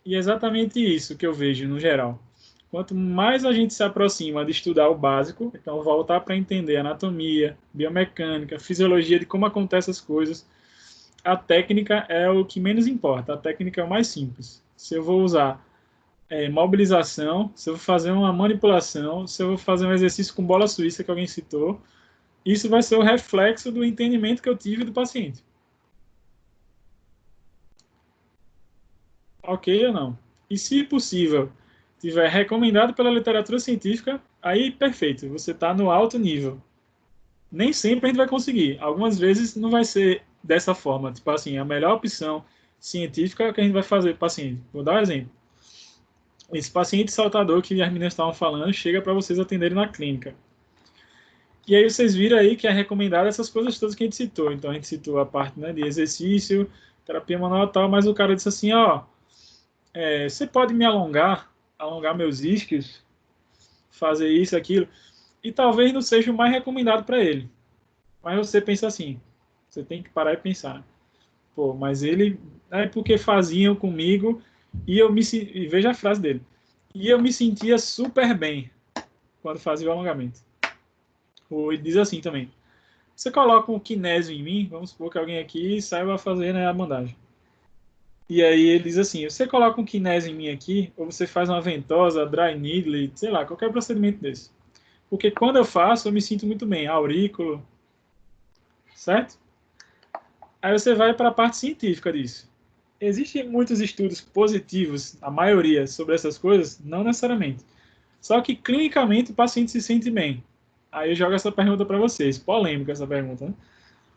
E é exatamente isso que eu vejo no geral. Quanto mais a gente se aproxima de estudar o básico, então voltar para entender anatomia, biomecânica, fisiologia de como acontecem as coisas, a técnica é o que menos importa. A técnica é o mais simples. Se eu vou usar mobilização, se eu vou fazer uma manipulação, se eu vou fazer um exercício com bola suíça que alguém citou, isso vai ser o reflexo do entendimento que eu tive do paciente. Ok ou não? E se possível, tiver recomendado pela literatura científica, aí perfeito, você está no alto nível. Nem sempre a gente vai conseguir. Algumas vezes não vai ser dessa forma. Tipo assim, a melhor opção científica é o que a gente vai fazer para o paciente. Vou dar um exemplo. Esse paciente saltador que as meninas estavam falando chega para vocês atenderem na clínica. E aí vocês viram aí que é recomendado essas coisas todas que a gente citou. Então a gente citou a parte, né, de exercício, terapia manual e tal, mas o cara disse assim, você pode me alongar meus isquios, fazer isso, aquilo, e talvez não seja o mais recomendado para ele. Mas você pensa assim, você tem que parar e pensar. Pô, mas ele, é porque faziam comigo, e veja a frase dele, e eu me sentia super bem. quando fazia o alongamento. Ou ele diz assim também. Você coloca um kinésio em mim, vamos supor que alguém aqui saiba fazer, né, a bandagem. E aí ele diz assim, você coloca um kinésio em mim aqui, ou você faz uma ventosa, dry needle, sei lá, qualquer procedimento desse. Porque quando eu faço, eu me sinto muito bem, aurículo, certo? Aí você vai para a parte científica disso. Existem muitos estudos positivos, a maioria, sobre essas coisas? Não necessariamente. Só que clinicamente o paciente se sente bem. Aí eu jogo essa pergunta para vocês, polêmica essa pergunta, né?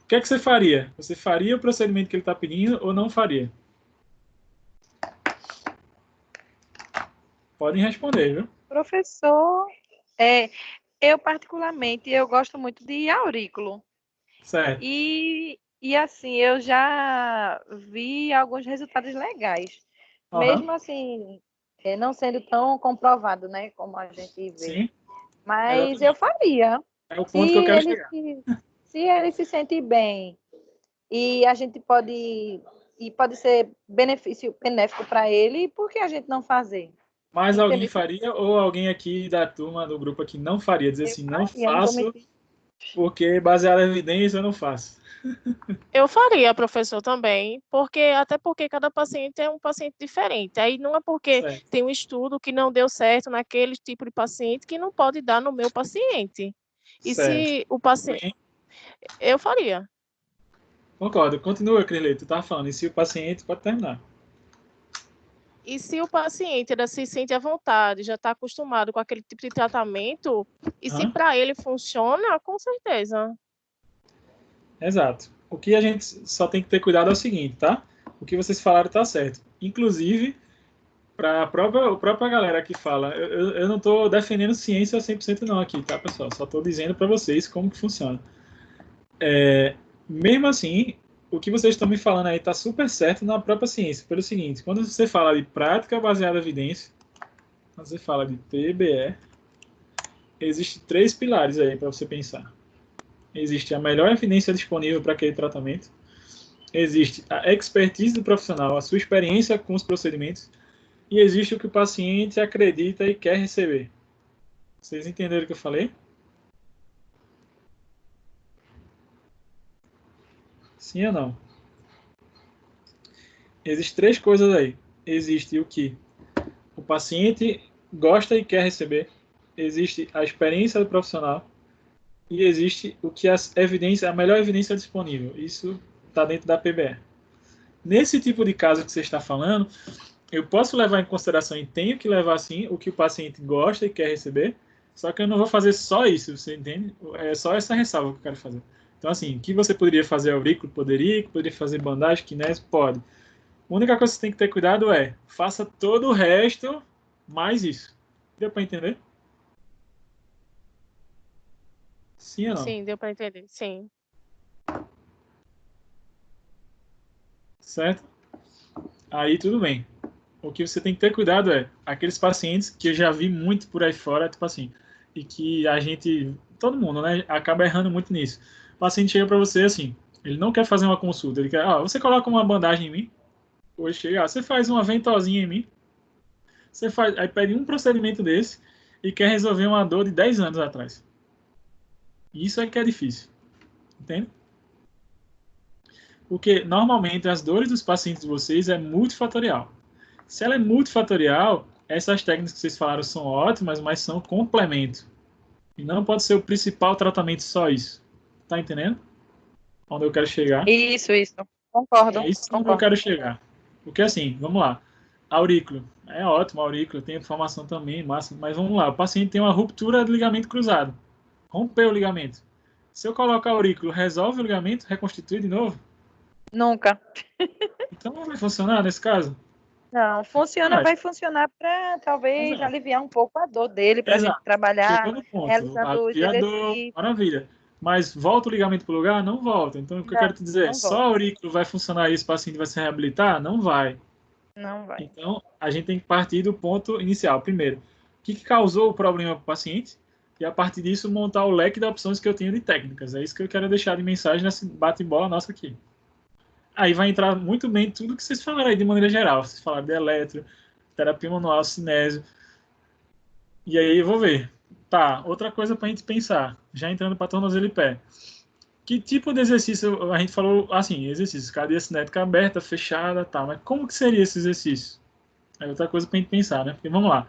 O que é que você faria? Você faria o procedimento que ele está pedindo ou não faria? Podem responder, viu? Professor, eu particularmente, eu gosto muito de aurículo. Certo. E assim, eu já vi alguns resultados legais. Mesmo assim, não sendo tão comprovado, né, como a gente vê. Sim, Mas exatamente. eu faria. É o ponto que eu quero chegar. Se ele se sente bem e a gente pode ser benéfico para ele, por que a gente não fazer? Mas alguém Entendeu? faria ou alguém aqui da turma, do grupo aqui não faria? Dizer assim, não faria, não vou faço mentir. porque baseado em evidência eu não faço. Eu faria, professor, também, até porque cada paciente é um paciente diferente. Aí não é porque Certo. tem um estudo que não deu certo naquele tipo de paciente que não pode dar no meu paciente. E Certo. se o paciente. Eu faria. Concordo. Continua, Crilei. Tu estava falando. E se o paciente pode terminar? E se o paciente ainda se sente à vontade, já está acostumado com aquele tipo de tratamento, e se para ele funciona, com certeza. Exato. O que a gente só tem que ter cuidado é o seguinte, tá? O que vocês falaram está certo. Inclusive, para a própria galera que fala, eu não estou defendendo ciência 100% não aqui, tá, pessoal? Só estou dizendo para vocês como que funciona. Mesmo assim, o que vocês estão me falando aí está super certo na própria ciência. Pelo seguinte, quando você fala de prática baseada em evidência, quando você fala de PBE, existem 3 pilares aí para você pensar. Existe a melhor evidência disponível para aquele tratamento, existe a expertise do profissional, a sua experiência com os procedimentos, e existe o que o paciente acredita e quer receber. Vocês entenderam o que eu falei? Sim ou não? Existem 3 coisas aí. Existe o que o paciente gosta e quer receber, existe a experiência do profissional e existe o que a melhor evidência disponível. Isso está dentro da PBE. Nesse tipo de caso que você está falando, eu posso levar em consideração e tenho que levar sim o que o paciente gosta e quer receber, só que eu não vou fazer só isso, você entende? É só essa ressalva que eu quero fazer. Então, assim, o que você poderia fazer aurículo? Poderia fazer bandagem, kinésio? Pode. A única coisa que você tem que ter cuidado é, faça todo o resto, mais isso. Deu para entender? Sim ou não? Sim, deu para entender, sim. Certo? Aí tudo bem. O que você tem que ter cuidado é aqueles pacientes que eu já vi muito por aí fora, tipo assim, e que a gente, todo mundo, né, acaba errando muito nisso. O paciente chega para você assim, ele não quer fazer uma consulta, ele quer, você coloca uma bandagem em mim, hoje chega, você faz uma ventosinha em mim, você faz, aí pede um procedimento desse e quer resolver uma dor de 10 anos atrás. Isso é que é difícil, entende? Porque normalmente as dores dos pacientes de vocês é multifatorial. Se ela é multifatorial, essas técnicas que vocês falaram são ótimas, mas são complemento. E não pode ser o principal tratamento só isso. Tá entendendo? Onde eu quero chegar? Isso. Concordo. É isso onde eu quero chegar. Porque assim, vamos lá. Aurículo. É ótimo, aurículo. Tem informação também, massa. Mas vamos lá. O paciente tem uma ruptura de ligamento cruzado. Rompeu o ligamento. Se eu colocar aurículo, resolve o ligamento? Reconstitui de novo? Nunca. Então não vai funcionar nesse caso? Não, vai funcionar para talvez Exato. aliviar um pouco a dor dele, para a gente trabalhar Chegou no ponto. realizando os exercícios. Maravilha. Mas volta o ligamento para o lugar? Não volta. Então, o que eu quero te dizer é, só a aurículo vai funcionar e esse paciente vai se reabilitar? Não vai. Não vai. Então, a gente tem que partir do ponto inicial. Primeiro, o que causou o problema para o paciente? E, a partir disso, montar o leque de opções que eu tenho de técnicas. É isso que eu quero deixar de mensagem nesse bate-bola nosso aqui. Aí vai entrar muito bem tudo que vocês falaram aí de maneira geral. Vocês falaram de eletro, terapia manual, cinésio. E aí eu vou ver. Tá, outra coisa para a gente pensar, já entrando para tornozelo e pé. Que tipo de exercício, a gente falou assim, exercício, cadeia cinética aberta, fechada, tá, mas como que seria esse exercício? É outra coisa para a gente pensar, né? Porque vamos lá,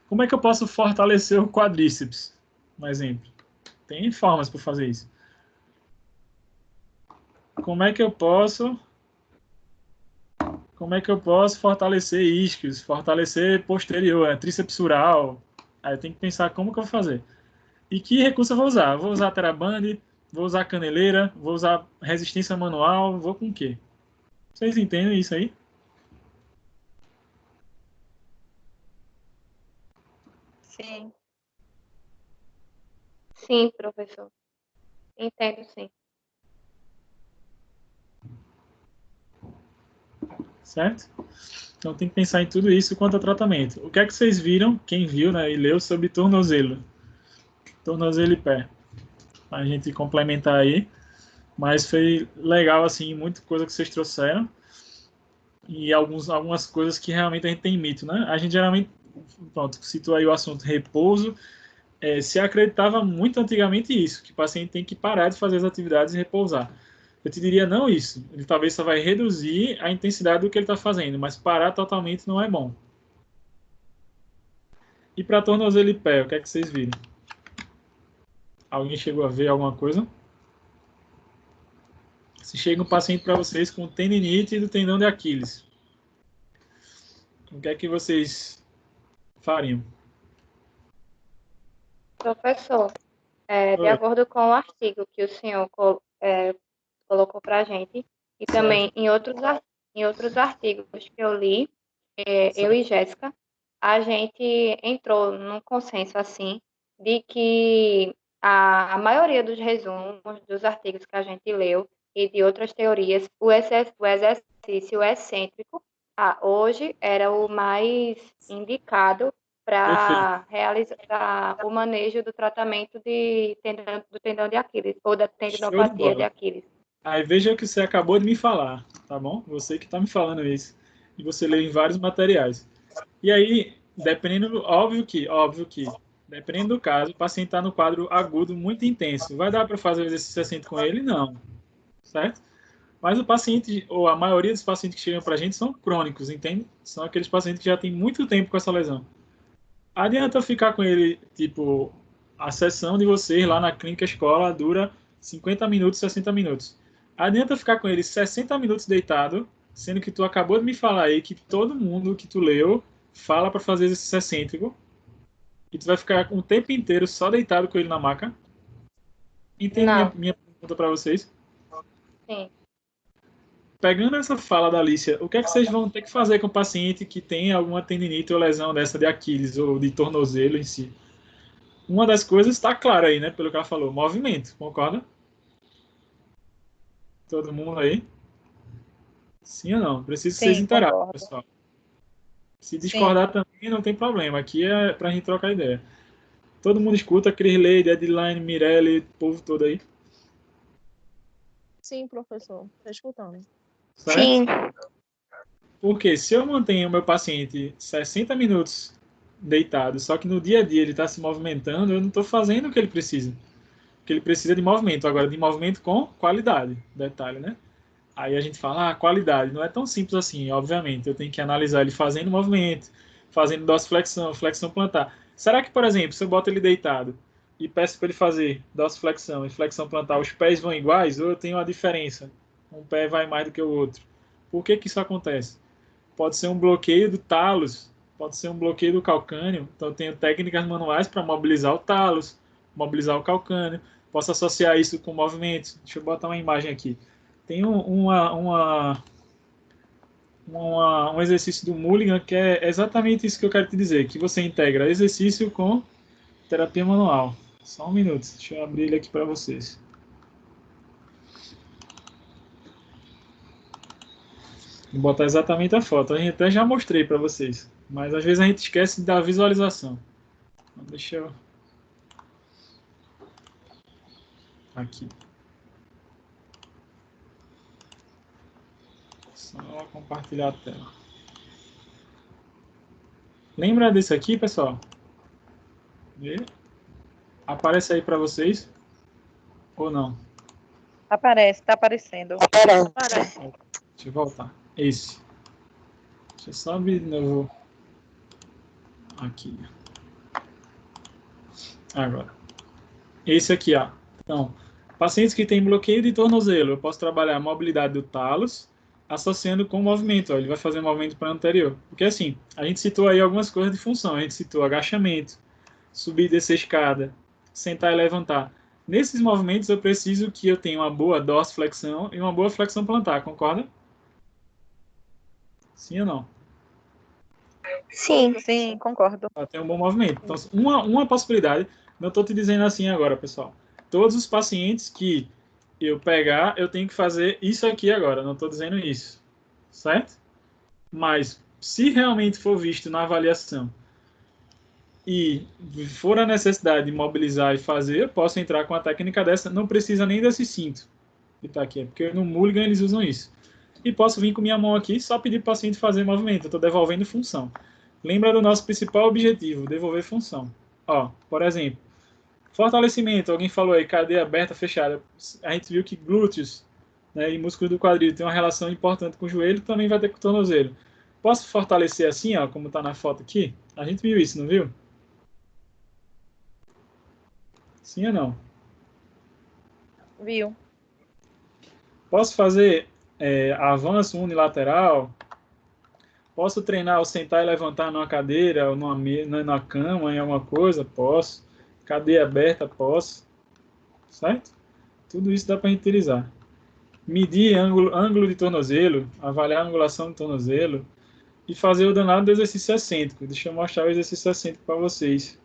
como é que eu posso fortalecer o quadríceps? Um exemplo. Tem formas para fazer isso. Como é que eu posso fortalecer isquios, fortalecer posterior, tríceps sural? Aí eu tenho que pensar como que eu vou fazer. E que recurso eu vou usar? Vou usar teraband, vou usar caneleira, vou usar resistência manual, vou com o quê? Vocês entendem isso aí? Sim. Sim, professor. Entendo, sim. Certo? Então tem que pensar em tudo isso quanto ao tratamento. O que é que vocês viram, quem viu, né, e leu sobre tornozelo? Tornozelo e pé. A gente complementar aí. Mas foi legal, assim, muita coisa que vocês trouxeram. E algumas coisas que realmente a gente tem mito, né? A gente geralmente, pronto, citou aí o assunto repouso. Se acreditava muito antigamente isso, que o paciente tem que parar de fazer as atividades e repousar. Eu te diria não isso. Ele talvez só vai reduzir a intensidade do que ele está fazendo, mas parar totalmente não é bom. E para tornozelo e pé, o que é que vocês viram? Alguém chegou a ver alguma coisa? Se chega um paciente para vocês com tendinite do tendão de Aquiles, o que é que vocês fariam? Professor, de Oi, acordo com o artigo que o senhor colocou para a gente, e certo, também em outros artigos que eu li, eu certo. e Jéssica, a gente entrou num consenso assim de que a maioria dos resumos dos artigos que a gente leu e de outras teorias, o exercício excêntrico hoje era o mais indicado Perfeito. para realizar o manejo do tratamento do tendão de Aquiles ou da Show de tendinopatia de bola. Aquiles. Aí veja o que você acabou de me falar, tá bom? Você que está me falando isso. E você leu em vários materiais. E aí, dependendo, óbvio que, dependendo do caso, o paciente está no quadro agudo muito intenso. Vai dar para fazer o exercício assento com ele? Não, certo? Mas o paciente, ou a maioria dos pacientes que chegam para a gente são crônicos, entende? São aqueles pacientes que já têm muito tempo com essa lesão. Adianta ficar com ele, tipo, a sessão de vocês lá na clínica escola dura 50 minutos, 60 minutos. Adianta ficar com ele 60 minutos deitado, sendo que tu acabou de me falar aí que todo mundo que tu leu fala para fazer exercício excêntrico, e tu vai ficar um tempo inteiro só deitado com ele na maca. Entende Não, minha pergunta para vocês? sim. Pegando essa fala da Alicia, o que é que vocês vão ter que fazer com o paciente que tem alguma tendinite ou lesão dessa de Aquiles ou de tornozelo em si? Uma das coisas está clara aí, né? Pelo que ela falou, movimento, concorda? Todo mundo aí? Sim ou não? Preciso que vocês Sim, interajam, concordo. pessoal. Se Sim. discordar também, não tem problema. Aqui é pra gente trocar ideia. Todo mundo escuta, Crisley, Edline, Mirelle, o povo todo aí, Sim, professor. Estou escutando. certo? Sim, Porque se eu mantenho o meu paciente 60 minutos deitado, só que no dia a dia ele está se movimentando, eu não estou fazendo o que ele precisa. Porque ele precisa de movimento, agora de movimento com qualidade, detalhe, né? Aí a gente fala, qualidade. Não é tão simples assim, obviamente. Eu tenho que analisar ele fazendo movimento, fazendo dorsiflexão, flexão plantar. Será que, por exemplo, se eu boto ele deitado e peço para ele fazer dorsiflexão e flexão plantar, os pés vão iguais ou eu tenho uma diferença? Um pé vai mais do que o outro. Por que que isso acontece? Pode ser um bloqueio do talos, pode ser um bloqueio do calcâneo. Então, eu tenho técnicas manuais para mobilizar o talos, mobilizar o calcâneo. Posso associar isso com movimentos. Deixa eu botar uma imagem aqui. Tem um exercício do Mulligan que é exatamente isso que eu quero te dizer, que você integra exercício com terapia manual. Só um minuto, deixa eu abrir ele aqui para vocês. Vou botar exatamente a foto. A gente até já mostrei para vocês, mas às vezes a gente esquece da visualização. Então, deixa eu... Aqui. Só compartilhar a tela. Lembra desse aqui, pessoal? Vê? Aparece aí para vocês? Ou não? Aparece, tá aparecendo. Parece. Deixa eu voltar. Esse. Deixa eu só abrir de novo. Aqui. Agora. Esse aqui, ó. Então, pacientes que têm bloqueio de tornozelo, eu posso trabalhar a mobilidade do talos associando com o movimento. Ó, ele vai fazer movimento para o anterior. Porque assim, a gente citou aí algumas coisas de função. A gente citou agachamento, subir e descer escada, sentar e levantar. Nesses movimentos eu preciso que eu tenha uma boa dorsiflexão e uma boa flexão plantar, concorda? Sim ou não? Sim. Sim, concordo. Para ter um bom movimento. Então, uma possibilidade, não estou te dizendo assim agora, pessoal. Todos os pacientes que eu pegar, eu tenho que fazer isso aqui agora, não estou dizendo isso. Certo? Mas, se realmente for visto na avaliação e for a necessidade de mobilizar e fazer, eu posso entrar com a técnica dessa, não precisa nem desse cinto que está aqui, porque no Mulligan eles usam isso. E posso vir com minha mão aqui só pedir para o paciente fazer movimento, eu estou devolvendo função. Lembra do nosso principal objetivo, devolver função. Ó, por exemplo, fortalecimento, alguém falou aí, cadeia aberta, fechada. A gente viu que glúteos, né, e músculo do quadril tem uma relação importante com o joelho, também vai ter com o tornozelo. Posso fortalecer assim, ó, como está na foto aqui? A gente viu isso, não viu? Sim ou não? Viu? Posso fazer avanço unilateral? Posso treinar o sentar e levantar numa cadeira, ou numa cama, em alguma coisa? Posso. Cadeia aberta? Posso. Certo? Tudo isso dá para utilizar. Medir ângulo de tornozelo, avaliar a angulação do tornozelo e fazer o danado do exercício excêntrico. Deixa eu mostrar o exercício excêntrico para vocês.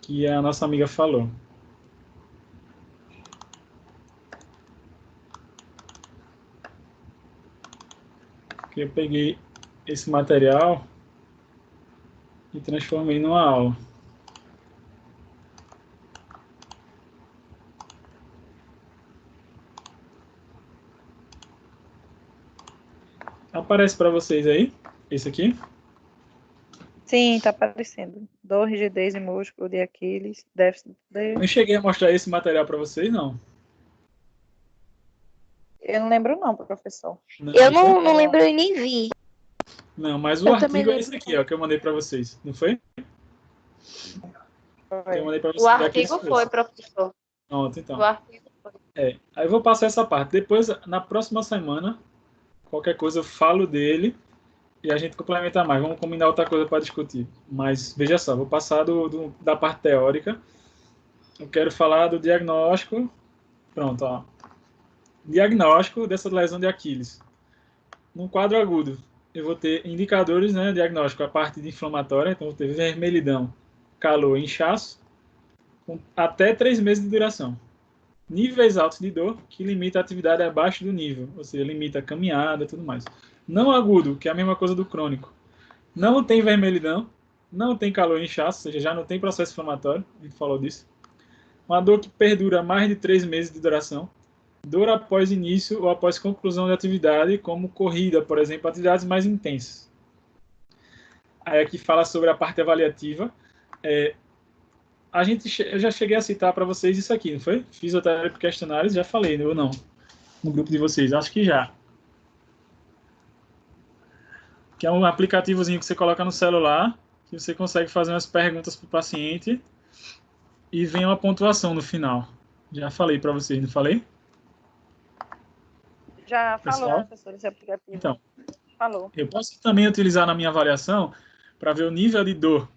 Que a nossa amiga falou. Que eu peguei esse material e transformei numa aula. Aparece para vocês aí, esse aqui? Sim, tá aparecendo. Dor, rigidez e músculo de Aquiles, déficit de... Eu cheguei a mostrar esse material para vocês, não? Eu não lembro não, professor. Eu não lembro e nem vi. Não, mas o Eu também artigo é lembro, esse aqui, ó, que eu mandei para vocês, não foi? Foi. Eu mandei para vocês O aqui. artigo foi, professor. Pronto, então. O artigo foi. Aí eu vou passar essa parte. Depois, na próxima semana, qualquer coisa eu falo dele e a gente complementa mais. Vamos combinar outra coisa para discutir. Mas, veja só, vou passar da parte teórica. Eu quero falar do diagnóstico. Pronto, ó. Diagnóstico dessa lesão de Aquiles. No quadro agudo, eu vou ter indicadores, né, diagnóstico, a parte de inflamatória, então vou ter vermelhidão, calor e inchaço, com até 3 meses de duração. Níveis altos de dor, que limita a atividade abaixo do nível, ou seja, limita a caminhada e tudo mais. Não agudo, que é a mesma coisa do crônico. Não tem vermelhidão, não tem calor e inchaço, ou seja, já não tem processo inflamatório, a gente falou disso. Uma dor que perdura mais de 3 meses de duração. Dor após início ou após conclusão de atividade, como corrida, por exemplo, atividades mais intensas. Aí aqui fala sobre a parte avaliativa. Eu já cheguei a citar para vocês isso aqui, não foi? Fisioterapia questionários, já falei, ou não? No grupo de vocês, acho que já. Que é um aplicativozinho que você coloca no celular, que você consegue fazer umas perguntas para o paciente e vem uma pontuação no final. Já falei para vocês, não falei? Já Pessoal? falou, professor, esse aplicativo. Então, Falou. eu posso também utilizar na minha avaliação para ver o nível de dor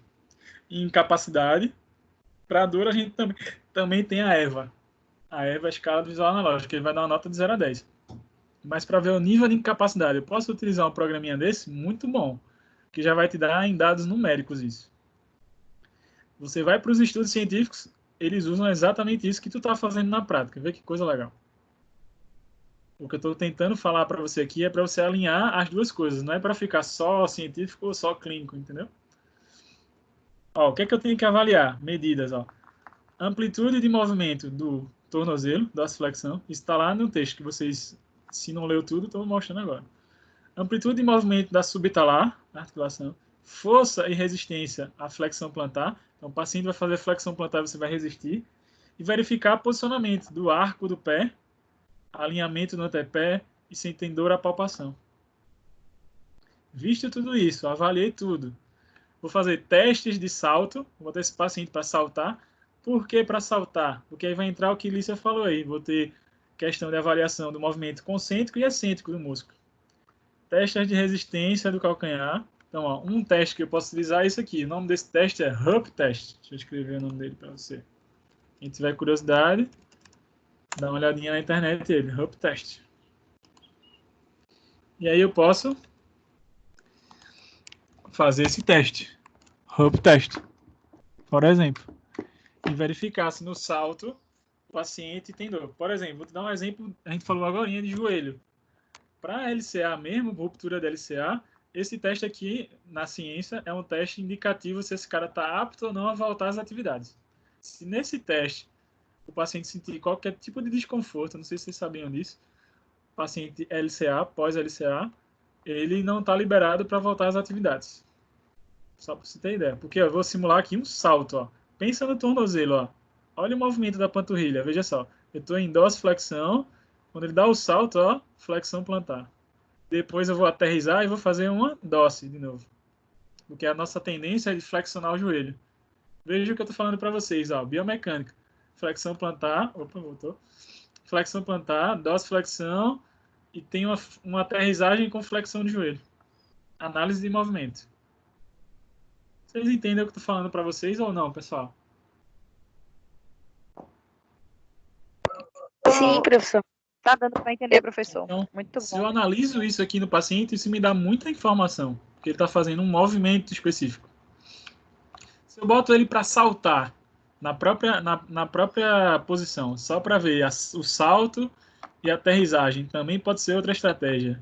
e incapacidade. Para a dor, a gente também tem a EVA. A EVA é a escala do visual analógico, ele vai dar uma nota de 0 a 10. Mas para ver o nível de incapacidade, eu posso utilizar um programinha desse? Muito bom, que já vai te dar em dados numéricos isso. Você vai para os estudos científicos, eles usam exatamente isso que tu está fazendo na prática. Vê que coisa legal. O que eu estou tentando falar para você aqui é para você alinhar as duas coisas, não é para ficar só científico ou só clínico, entendeu? Ó, o que é que eu tenho que avaliar? Medidas, ó. Amplitude de movimento do tornozelo, da flexão, está lá no texto que vocês, se não leu tudo, estou mostrando agora. Amplitude de movimento da subtalar, articulação, força e resistência à flexão plantar. Então, o paciente vai fazer flexão plantar, você vai resistir. E verificar posicionamento do arco do pé, alinhamento no antepé e se tem dor à palpação. Visto tudo isso, avaliei tudo. Vou fazer testes de salto, vou botar esse paciente para saltar. Por que para saltar? Porque aí vai entrar o que Lícia falou aí. Vou ter questão de avaliação do movimento concêntrico e excêntrico do músculo. Testes de resistência do calcanhar. Então, ó, um teste que eu posso utilizar é esse aqui. O nome desse teste é Rupp Test. Deixa eu escrever o nome dele para você. Quem tiver curiosidade, dá uma olhadinha na internet dele. Rupp Test. E aí eu posso fazer esse teste. Rupp Test. Por exemplo. E verificar se no salto o paciente tem dor. Por exemplo, vou te dar um exemplo. A gente falou agora de joelho. Para LCA mesmo, ruptura da LCA, esse teste aqui, na ciência, é um teste indicativo se esse cara está apto ou não a voltar às atividades. Se nesse teste o paciente sentir qualquer tipo de desconforto, não sei se vocês sabiam disso, o paciente LCA, pós-LCA, ele não está liberado para voltar às atividades. Só para você ter ideia. Porque eu vou simular aqui um salto. Ó. Pensa no tornozelo. Ó. Olha o movimento da panturrilha. Veja só. Eu estou em dorsiflexão. Quando ele dá o salto, ó, flexão plantar. Depois eu vou aterrissar e vou fazer uma dorse de novo. Porque a nossa tendência é de flexionar o joelho. Veja o que eu estou falando para vocês. Ó, biomecânica. Flexão plantar. Opa, voltou. Flexão plantar, dorsiflexão. E tem uma aterrissagem com flexão de joelho. Análise de movimento. Vocês entendem o que eu estou falando para vocês ou não, pessoal? Sim, professor. Tá dando para entender, professor. Então, Muito se eu bom. analiso isso aqui no paciente, isso me dá muita informação, porque ele está fazendo um movimento específico. Se eu boto ele para saltar na própria posição, só para ver o salto e a aterrissagem, também pode ser outra estratégia.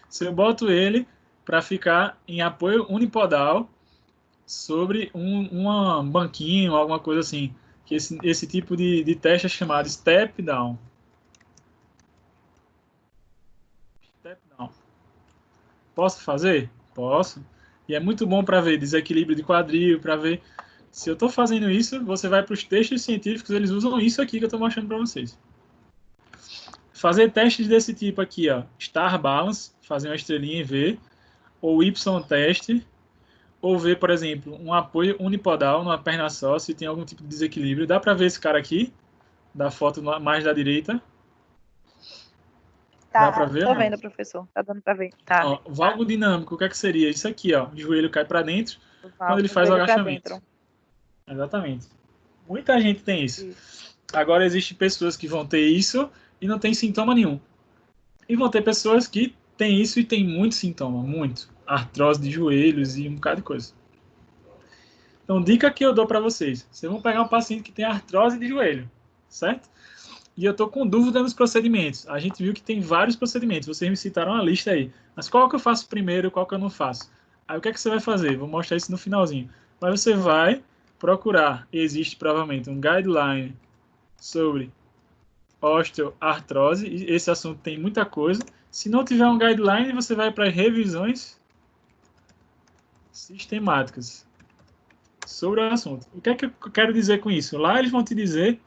Se eu boto ele para ficar em apoio unipodal sobre uma banquinho, alguma coisa assim, que esse tipo de teste é chamado step down. Posso fazer? Posso. E é muito bom para ver desequilíbrio de quadril, para ver se eu estou fazendo isso, você vai para os textos científicos, eles usam isso aqui que eu estou mostrando para vocês. Fazer testes desse tipo aqui, ó, Star Balance, fazer uma estrelinha e ver, ou Y-teste, ou ver, por exemplo, um apoio unipodal numa perna só, se tem algum tipo de desequilíbrio. Dá para ver esse cara aqui, da foto mais da direita. Tá, dá para ver? tô Não? vendo, professor. Tá dando para ver. Tá. Ó, valgo dinâmico, o que é que seria? Isso aqui, ó, o joelho cai para dentro quando ele faz o Joelho pra agachamento. dentro. Exatamente. Muita gente tem isso. Agora, existem pessoas que vão ter isso e não tem sintoma nenhum. E vão ter pessoas que têm isso e tem muito sintoma, muito. Artrose de joelhos e um bocado de coisa. Então, dica que eu dou para vocês. Vocês vão pegar um paciente que tem artrose de joelho, certo? E eu estou com dúvida nos procedimentos. A gente viu que tem vários procedimentos. Vocês me citaram a lista aí. Mas qual que eu faço primeiro e qual que eu não faço? Aí o que é que você vai fazer? Vou mostrar isso no finalzinho. Mas você vai procurar. Existe provavelmente um guideline sobre osteoartrose. E esse assunto tem muita coisa. Se não tiver um guideline, você vai para as revisões sistemáticas sobre o assunto. O que é que eu quero dizer com isso? Lá eles vão te dizer,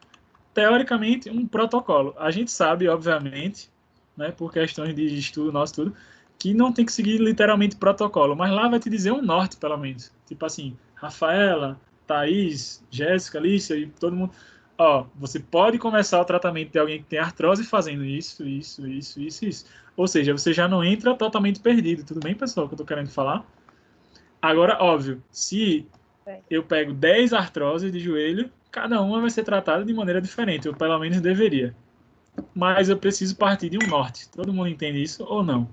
teoricamente, um protocolo. A gente sabe, obviamente, né, por questões de estudo nosso, tudo, que não tem que seguir literalmente protocolo, mas lá vai te dizer um norte, pelo menos. Tipo assim, Rafaela, Thaís, Jéssica, Alicia e todo mundo. Ó, você pode começar o tratamento de alguém que tem artrose fazendo isso. Ou seja, você já não entra totalmente perdido. Tudo bem, pessoal, que eu tô querendo falar? Agora, óbvio, se eu pego 10 artroses de joelho, cada uma vai ser tratada de maneira diferente, ou pelo menos deveria. Mas eu preciso partir de um norte. Todo mundo entende isso ou não?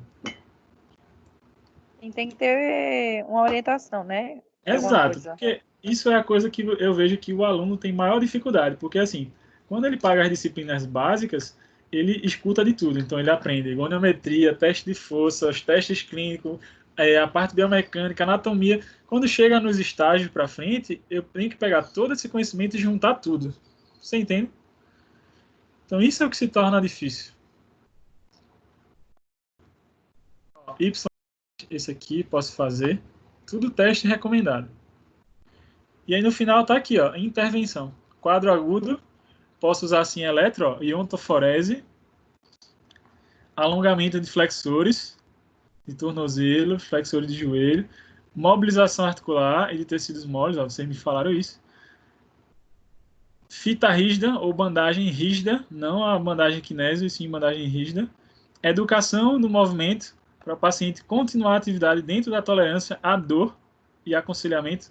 E tem que ter uma orientação, né? Exato, porque isso é a coisa que eu vejo que o aluno tem maior dificuldade, porque assim, quando ele paga as disciplinas básicas, ele escuta de tudo, então ele aprende goniometria, teste de força, os testes clínicos, a parte biomecânica, anatomia. Quando chega nos estágios para frente, eu tenho que pegar todo esse conhecimento e juntar tudo. Você entende? Então isso é o que se torna difícil. Y, esse aqui posso fazer. Tudo teste recomendado. E aí no final tá aqui, ó, intervenção. Quadro agudo, posso usar assim eletro, ó, iontoforese, alongamento de flexores, de tornozelo, flexores de joelho, mobilização articular e de tecidos moles, ó, vocês me falaram isso. Fita rígida ou bandagem rígida, não a bandagem kinésio, e sim bandagem rígida. Educação do movimento para o paciente continuar a atividade dentro da tolerância à dor e aconselhamento.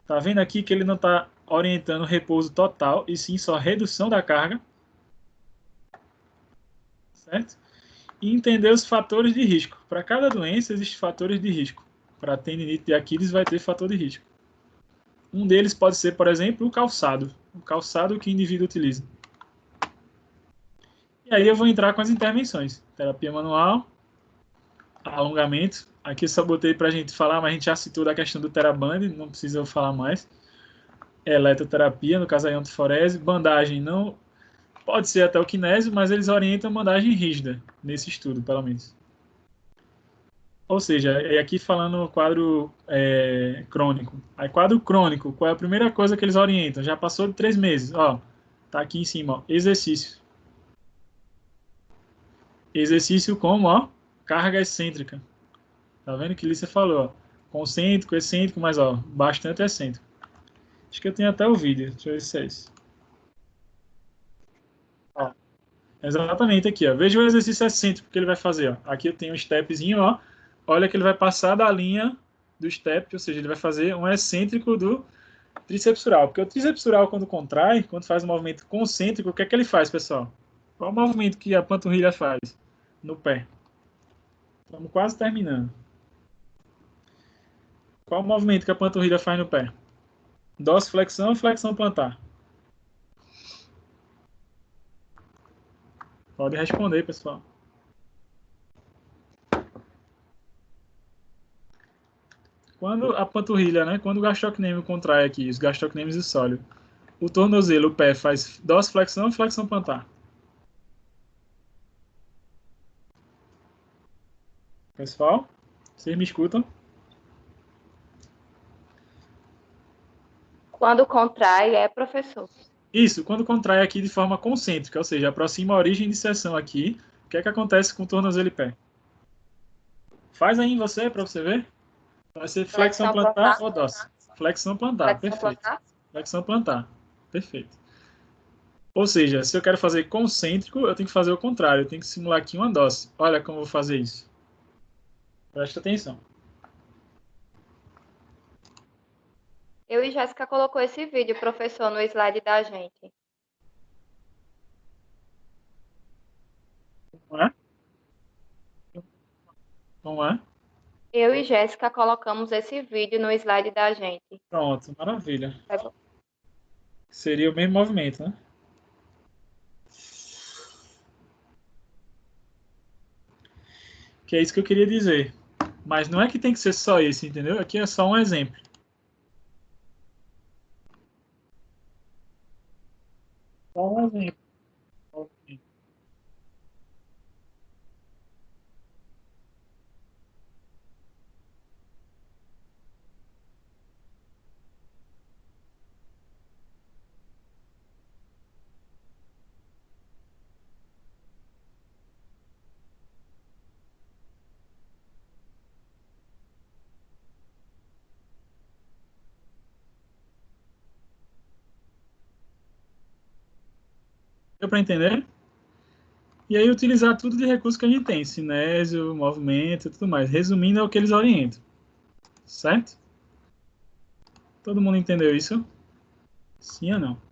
Tá vendo aqui que ele não está orientando repouso total, e sim só redução da carga. Certo? E entender os fatores de risco. Para cada doença existem fatores de risco. Para tendinite de Aquiles vai ter fator de risco. Um deles pode ser, por exemplo, o calçado. O calçado que o indivíduo utiliza. E aí eu vou entrar com as intervenções. Terapia manual, alongamento. Aqui eu só botei para a gente falar, mas a gente já citou da questão do Teraband, não precisa eu falar mais. Eletroterapia, no caso a iontoforese. Bandagem não pode ser até o kinésio, mas eles orientam bandagem rígida, nesse estudo, pelo menos. Ou seja, é aqui falando quadro crônico. Aí quadro crônico, qual é a primeira coisa que eles orientam? Já passou de 3 meses, ó. Tá aqui em cima, ó, exercício. Exercício como, ó, carga excêntrica. Tá vendo que Lícia falou, ó, concêntrico, excêntrico, mas, ó, bastante excêntrico. Acho que eu tenho até o vídeo, deixa eu ver se é isso. Ó, exatamente aqui, ó. Veja o exercício excêntrico que ele vai fazer, ó. Aqui eu tenho um stepzinho, ó. Olha que ele vai passar da linha do step, ou seja, ele vai fazer um excêntrico do tricepsural. Porque o tricepsural, quando contrai, quando faz um movimento concêntrico, o que é que ele faz, pessoal? Qual o movimento que a panturrilha faz no pé? Estamos quase terminando. Qual o movimento que a panturrilha faz no pé? Dorsiflexão ou flexão plantar? Pode responder, pessoal. Quando a panturrilha, né? Quando o gastrocnêmio contrai aqui, os gastrocnêmios e o sóleo, o tornozelo, o pé, faz dorsiflexão ou flexão plantar? Pessoal, vocês me escutam? Quando contrai, professor. Isso, quando contrai aqui de forma concêntrica, ou seja, aproxima a origem de seção aqui, o que é que acontece com o tornozelo e pé? Faz aí em você, para você ver. Vai ser flexão plantar ou dorsal? Flexão plantar, perfeito. Flexão plantar, perfeito. Ou seja, se eu quero fazer concêntrico, eu tenho que fazer o contrário. Eu tenho que simular aqui uma dorsal. Olha como eu vou fazer isso. Presta atenção. Eu e Jéssica colocou esse vídeo, professor, no slide da gente. Não é? Não é? Eu e Jéssica colocamos esse vídeo no slide da gente. Pronto, maravilha. Tá bom. Seria o mesmo movimento, né? Que é isso que eu queria dizer. Mas não é que tem que ser só esse, entendeu? Aqui é só um exemplo. Só um exemplo. Deu para entender? E aí utilizar tudo de recurso que a gente tem. Cinésio, movimento e tudo mais. Resumindo, é o que eles orientam. Certo? Todo mundo entendeu isso? Sim ou não?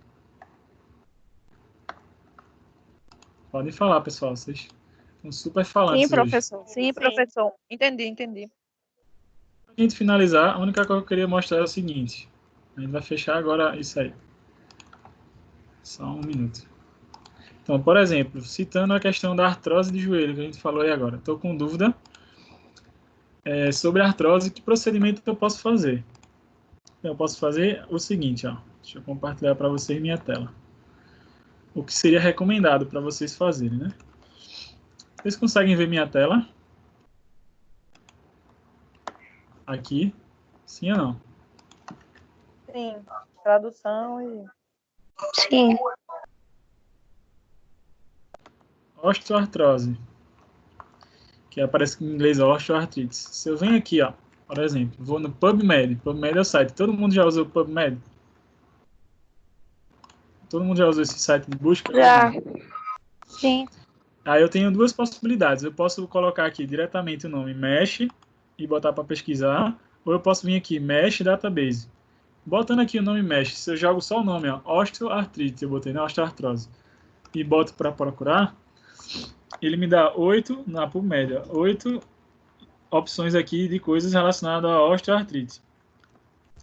Podem falar, pessoal. Vocês estão super falantes Sim, professor. Sim, professor. Entendi. Para a gente finalizar, a única coisa que eu queria mostrar é o seguinte. A gente vai fechar agora isso aí. Só um minuto. Então, por exemplo, citando a questão da artrose de joelho, que a gente falou aí agora. Estou com dúvida sobre a artrose, que procedimento eu posso fazer? Eu posso fazer o seguinte, ó. Deixa eu compartilhar para vocês minha tela. O que seria recomendado para vocês fazerem, né? Vocês conseguem ver minha tela? Aqui. Sim ou não? Sim, tradução e... Sim. Osteoartrose, que aparece em inglês osteoartrite. Se eu venho aqui, ó, por exemplo, vou no PubMed. PubMed é o site. Todo mundo já usou o PubMed? Todo mundo já usou esse site de busca? Já. Sim. Aí eu tenho duas possibilidades. Eu posso colocar aqui diretamente o nome Mesh e botar para pesquisar, ou eu posso vir aqui Mesh Database. Botando aqui o nome Mesh, se eu jogo só o nome, ó, osteoartrite, eu botei na osteoartrose, e boto para procurar, ele me dá 8 na PubMed, 8 opções aqui de coisas relacionadas à osteoartrite.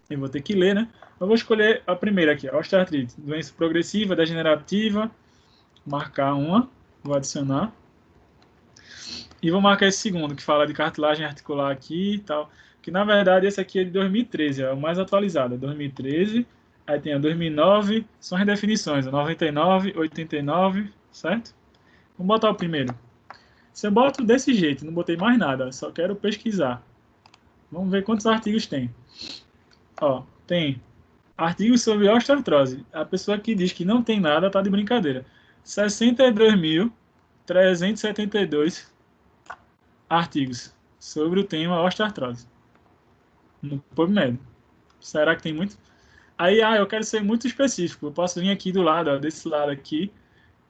Eu vou ter que ler, né? Eu vou escolher a primeira aqui, osteoartrite, doença progressiva, degenerativa, marcar uma, vou adicionar. E vou marcar esse segundo, que fala de cartilagem articular aqui e tal. Que na verdade esse aqui é de 2013, é o mais atualizado, é 2013. Aí tem a 2009, são as definições, 99, 89, certo? Vamos botar o primeiro. Se eu boto desse jeito, não botei mais nada, só quero pesquisar. Vamos ver quantos artigos tem. Ó, tem artigos sobre osteoartrose. A pessoa que diz que não tem nada tá de brincadeira. 62.372 artigos sobre o tema osteoartrose no PubMed. Será que tem muito? Aí, eu quero ser muito específico. Eu posso vir aqui do lado, ó, desse lado aqui,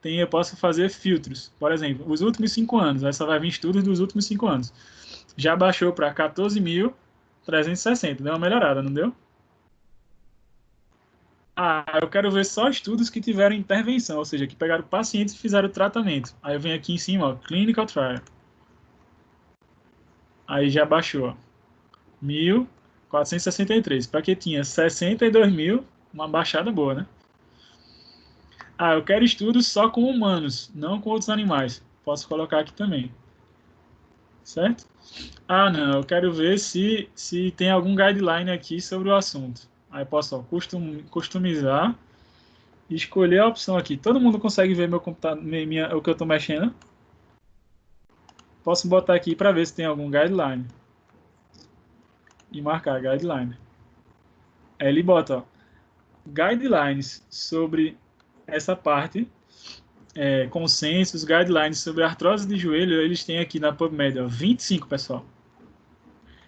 eu posso fazer filtros. Por exemplo, os últimos 5 anos. Aí só vai vir estudos dos últimos 5 anos. Já baixou para 14.360. Deu uma melhorada, não deu? Eu quero ver só estudos que tiveram intervenção, ou seja, que pegaram pacientes e fizeram tratamento. Aí eu venho aqui em cima, ó, Clinical Trial. Aí já baixou, ó, 1.463. Para que tinha 62 mil, uma baixada boa, né? Eu quero estudos só com humanos, não com outros animais. Posso colocar aqui também. Certo? Não, eu quero ver se tem algum guideline aqui sobre o assunto. Aí posso, ó, customizar e escolher a opção aqui. Todo mundo consegue ver meu computador, o que eu estou mexendo? Posso botar aqui para ver se tem algum guideline. E marcar guideline. Aí ele bota, ó, guidelines sobre essa parte, consensos, guidelines sobre artrose de joelho, eles têm aqui na PubMed, ó, 25, pessoal.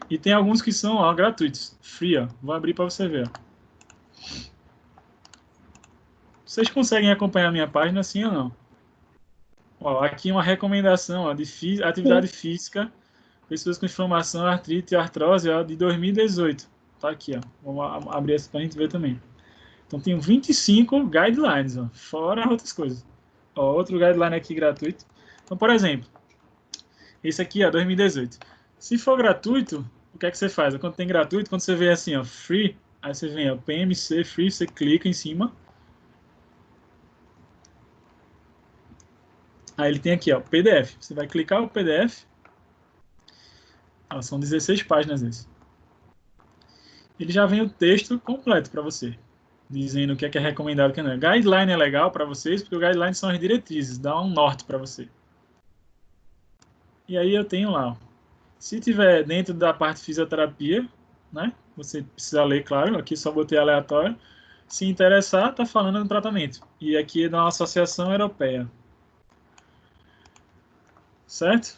E tem alguns que são, ó, gratuitos, free, ó. Vou abrir para você ver, ó. Vocês conseguem acompanhar a minha página, sim ou não? Ó, aqui uma recomendação, ó, de atividade física, pessoas com inflamação, artrite e artrose, ó, de 2018. Tá aqui, ó. Vamos abrir essa para a gente ver também. Então, tem 25 guidelines, ó, fora outras coisas. Ó, outro guideline aqui gratuito. Então, por exemplo, esse aqui, ó, 2018. Se for gratuito, o que é que você faz? Quando tem gratuito, quando você vê assim, ó, free, aí você vem, ó, PMC free, você clica em cima. Aí ele tem aqui, ó, PDF. Você vai clicar no PDF. São 16 páginas esse. Ele já vem o texto completo para você, dizendo o que é recomendado e o que não é. Guideline é legal para vocês, porque o guideline são as diretrizes, dá um norte para você. E aí eu tenho lá, ó, se tiver dentro da parte de fisioterapia, né, você precisa ler, claro, aqui só botei aleatório. Se interessar, tá falando do tratamento. E aqui é da Associação Europeia. Certo?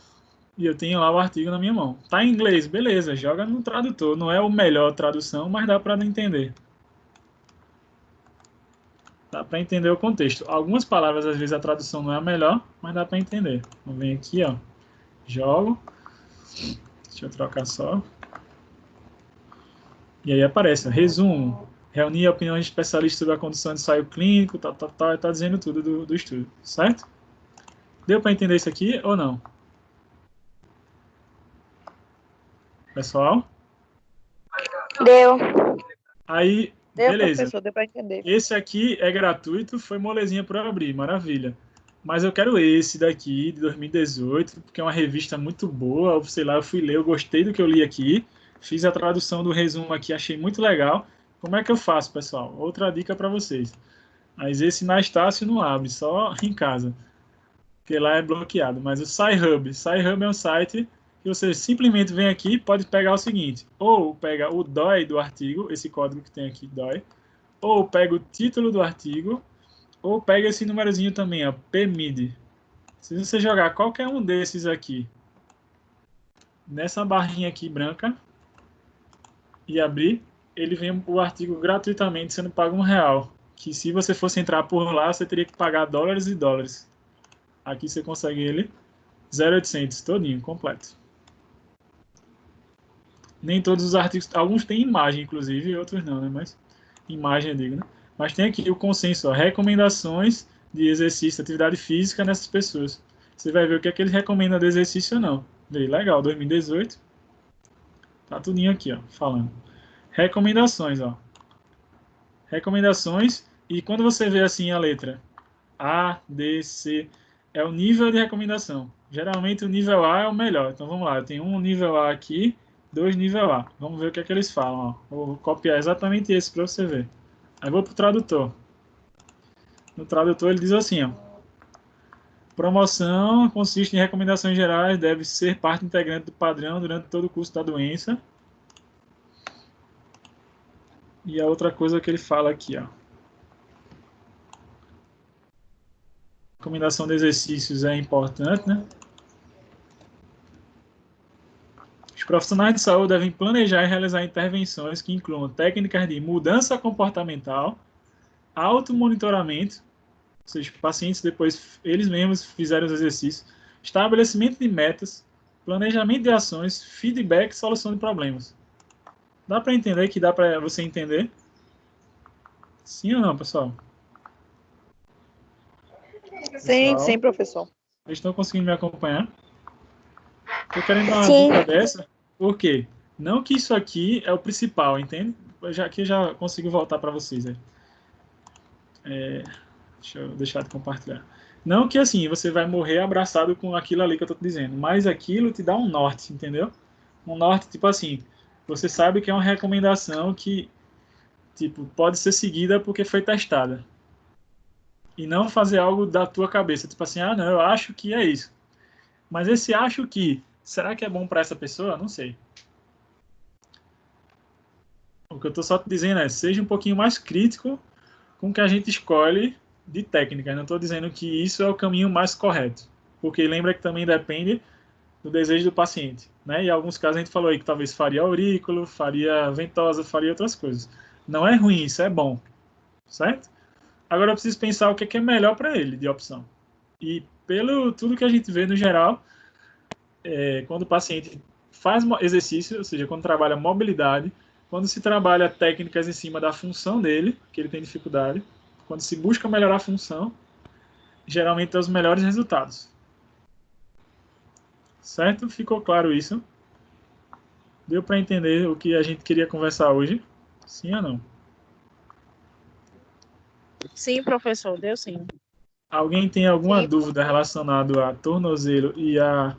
E eu tenho lá o artigo na minha mão. Tá em inglês, beleza, joga no tradutor. Não é o melhor tradução, mas dá para entender. Dá para entender o contexto. Algumas palavras, às vezes, a tradução não é a melhor, mas dá para entender. Então, vem aqui, ó. Jogo. Deixa eu trocar só. E aí aparece, ó, resumo. Reunir opiniões de especialistas sobre a condição de ensaio clínico, tá dizendo tudo do estudo, certo? Deu para entender isso aqui ou não? Pessoal? Deu. Aí, Deu, beleza. professor, deu para entender. Esse aqui é gratuito, foi molezinha para eu abrir, maravilha. Mas eu quero esse daqui, de 2018, porque é uma revista muito boa, sei lá, eu fui ler, eu gostei do que eu li aqui, fiz a tradução do resumo aqui, achei muito legal. Como é que eu faço, pessoal? Outra dica para vocês. Mas esse na Estácio não abre, só em casa, porque lá é bloqueado. Mas o Sci-Hub é um site que você simplesmente vem aqui, pode pegar o seguinte, ou pega o DOI do artigo, esse código que tem aqui, DOI, ou pega o título do artigo, ou pega esse númerozinho também, ó, PMID. Se você jogar qualquer um desses aqui, nessa barrinha aqui branca, e abrir, ele vem o artigo gratuitamente sendo pago R$1, que se você fosse entrar por lá, você teria que pagar dólares e dólares. Aqui você consegue ele 0,800, todinho, completo. Nem todos os artigos, alguns têm imagem, inclusive, e outros não, né? Mas imagem, eu digo, né? Mas tem aqui o consenso, ó, recomendações de exercício, atividade física nessas pessoas. Você vai ver o que é que eles recomendam de exercício ou não. Vê, legal, 2018. Tá tudinho aqui, ó, falando. Recomendações, ó. Recomendações, e quando você vê assim a letra A, D, C, é o nível de recomendação. Geralmente o nível A é o melhor. Então vamos lá, eu tenho um nível A aqui, 2 nível A. Vamos ver o que é que eles falam, ó. Vou copiar exatamente esse para você ver. Aí vou para o tradutor. No tradutor ele diz assim, ó. Promoção consiste em recomendações gerais, deve ser parte integrante do padrão durante todo o curso da doença. E a outra coisa que ele fala aqui, ó. Recomendação de exercícios é importante, né? Os profissionais de saúde devem planejar e realizar intervenções que incluam técnicas de mudança comportamental, automonitoramento, ou seja, pacientes depois eles mesmos fizeram os exercícios, estabelecimento de metas, planejamento de ações, feedback e solução de problemas. Dá para entender que dá para você entender? Sim ou não, pessoal? Sim, Pessoal, sim, professor. vocês estão conseguindo me acompanhar? Estou querendo dar uma Sim. dica dessa, por quê? Não que isso aqui é o principal, entende? Aqui já consigo voltar para vocês. Deixa eu deixar de compartilhar. Não que assim, você vai morrer abraçado com aquilo ali que eu estou te dizendo, mas aquilo te dá um norte, entendeu? Um norte, tipo assim, você sabe que é uma recomendação que tipo, pode ser seguida porque foi testada. E não fazer algo da tua cabeça, tipo assim, ah, não, eu acho que é isso. Mas esse acho que, será que é bom para essa pessoa? Não sei. O que eu estou só te dizendo é, seja um pouquinho mais crítico com o que a gente escolhe de técnica. Eu não estou dizendo que isso é o caminho mais correto. Porque lembra que também depende do desejo do paciente. Né? E em alguns casos a gente falou aí que talvez faria aurículo, faria ventosa, faria outras coisas. Não é ruim, isso é bom. Certo? Agora eu preciso pensar o que é melhor para ele de opção. E pelo tudo que a gente vê no geral, quando o paciente faz exercício, ou seja, quando trabalha mobilidade, quando se trabalha técnicas em cima da função dele, que ele tem dificuldade, quando se busca melhorar a função, geralmente é os melhores resultados. Certo? Ficou claro isso? Deu para entender o que a gente queria conversar hoje? Sim ou não? Sim, professor, deu sim. Alguém tem alguma Sim. dúvida relacionada a tornozelo e a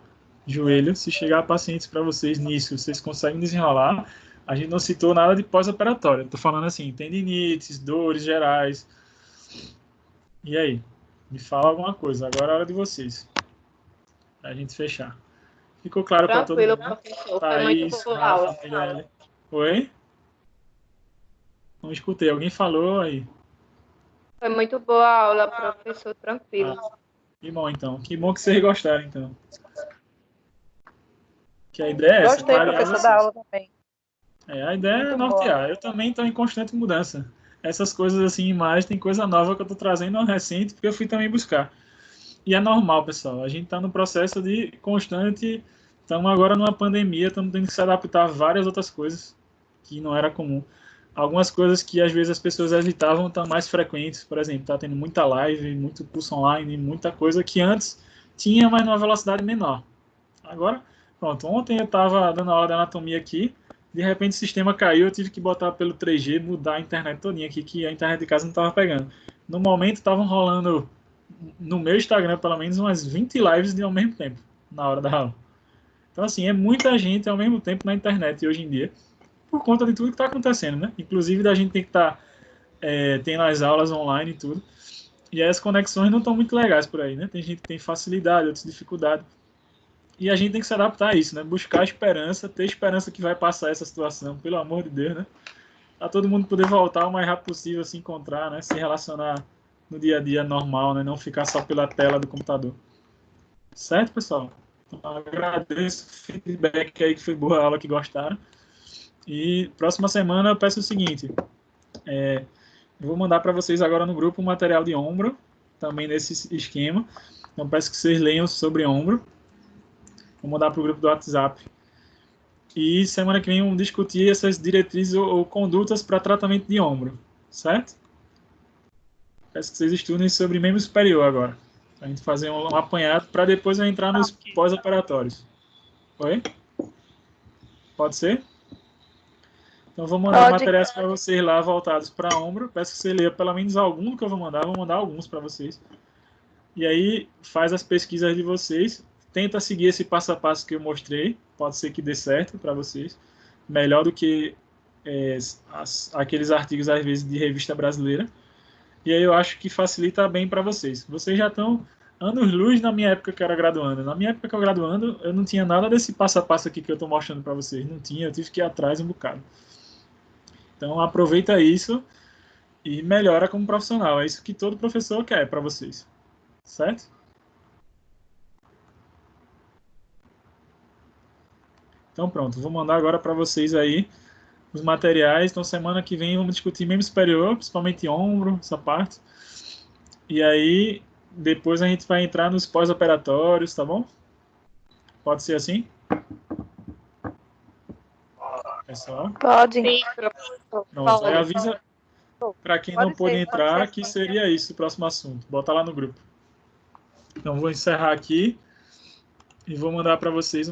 joelho? Se chegar pacientes para vocês nisso, vocês conseguem desenrolar? A gente não citou nada de pós-operatório. Estou falando assim, tendinites, dores gerais. E aí? Me fala alguma coisa. Agora é a hora de vocês. Para a gente fechar. Ficou claro para todo Tranquilo, mundo, né? professor. Foi muito Thaís, boa a Rafa, aula. Mirelle. Oi? Não escutei. Alguém falou aí? Foi muito boa a aula, professor. Tranquilo. Que bom, então. Que bom que vocês gostaram, então. Que a ideia é essa, Gostei, clarear professor, vocês. da aula também. A ideia é Muito nortear. boa. Eu também estou em constante mudança. Essas coisas assim, imagem, tem coisa nova que eu estou trazendo recente, porque eu fui também buscar. E é normal, pessoal. A gente está no processo de constante. Estamos agora numa pandemia, estamos tendo que se adaptar a várias outras coisas que não era comum. Algumas coisas que às vezes as pessoas evitavam estão mais frequentes. Por exemplo, está tendo muita live, muito curso online, muita coisa que antes tinha, mas numa velocidade menor. Agora, pronto. Ontem eu estava dando aula de anatomia aqui. De repente o sistema caiu, eu tive que botar pelo 3G, mudar a internet todinha aqui, que a internet de casa não estava pegando. No momento estavam rolando, no meu Instagram pelo menos, umas 20 lives ao mesmo tempo, na hora da aula. Então assim, é muita gente ao mesmo tempo na internet hoje em dia, por conta de tudo que está acontecendo, né? Inclusive da gente ter que estar tendo as aulas online e tudo. E aí as conexões não estão muito legais por aí, né? Tem gente que tem facilidade, outros dificuldade. E a gente tem que se adaptar a isso, né? Buscar esperança, ter esperança que vai passar essa situação, pelo amor de Deus, né? Pra todo mundo poder voltar o mais rápido possível, se encontrar, né? Se relacionar no dia a dia normal, né? Não ficar só pela tela do computador. Certo, pessoal? Então, agradeço o feedback aí, que foi boa a aula, que gostaram. E próxima semana eu peço o seguinte, eu vou mandar para vocês agora no grupo um material de ombro, também nesse esquema. Então peço que vocês leiam sobre ombro. Vou mandar para o grupo do WhatsApp. E semana que vem vamos discutir essas diretrizes ou condutas para tratamento de ombro, certo? Peço que vocês estudem sobre membro superior agora. A gente fazer um apanhado para depois eu entrar nos pós-operatórios. Oi? Pode ser? Então vou mandar materiais para vocês lá voltados para ombro. Peço que você leia pelo menos algum que eu vou mandar alguns para vocês. E aí faz as pesquisas de vocês. Tenta seguir esse passo a passo que eu mostrei. Pode ser que dê certo para vocês. Melhor do que aqueles artigos, às vezes, de revista brasileira. E aí eu acho que facilita bem para vocês. Vocês já estão anos-luz na minha época que eu era graduando. Na minha época que eu graduando, eu não tinha nada desse passo a passo aqui que eu estou mostrando para vocês. Não tinha, eu tive que ir atrás um bocado. Então aproveita isso e melhora como profissional. É isso que todo professor quer para vocês. Certo? Então pronto, vou mandar agora para vocês aí os materiais. Então semana que vem vamos discutir membro superior, principalmente ombro, essa parte. E aí depois a gente vai entrar nos pós-operatórios, tá bom? Pode ser assim? Pessoal? Pode. Pronto, aí avisa para quem não pôde entrar ser que assim. seria isso o próximo assunto. Bota lá no grupo. Então vou encerrar aqui e vou mandar para vocês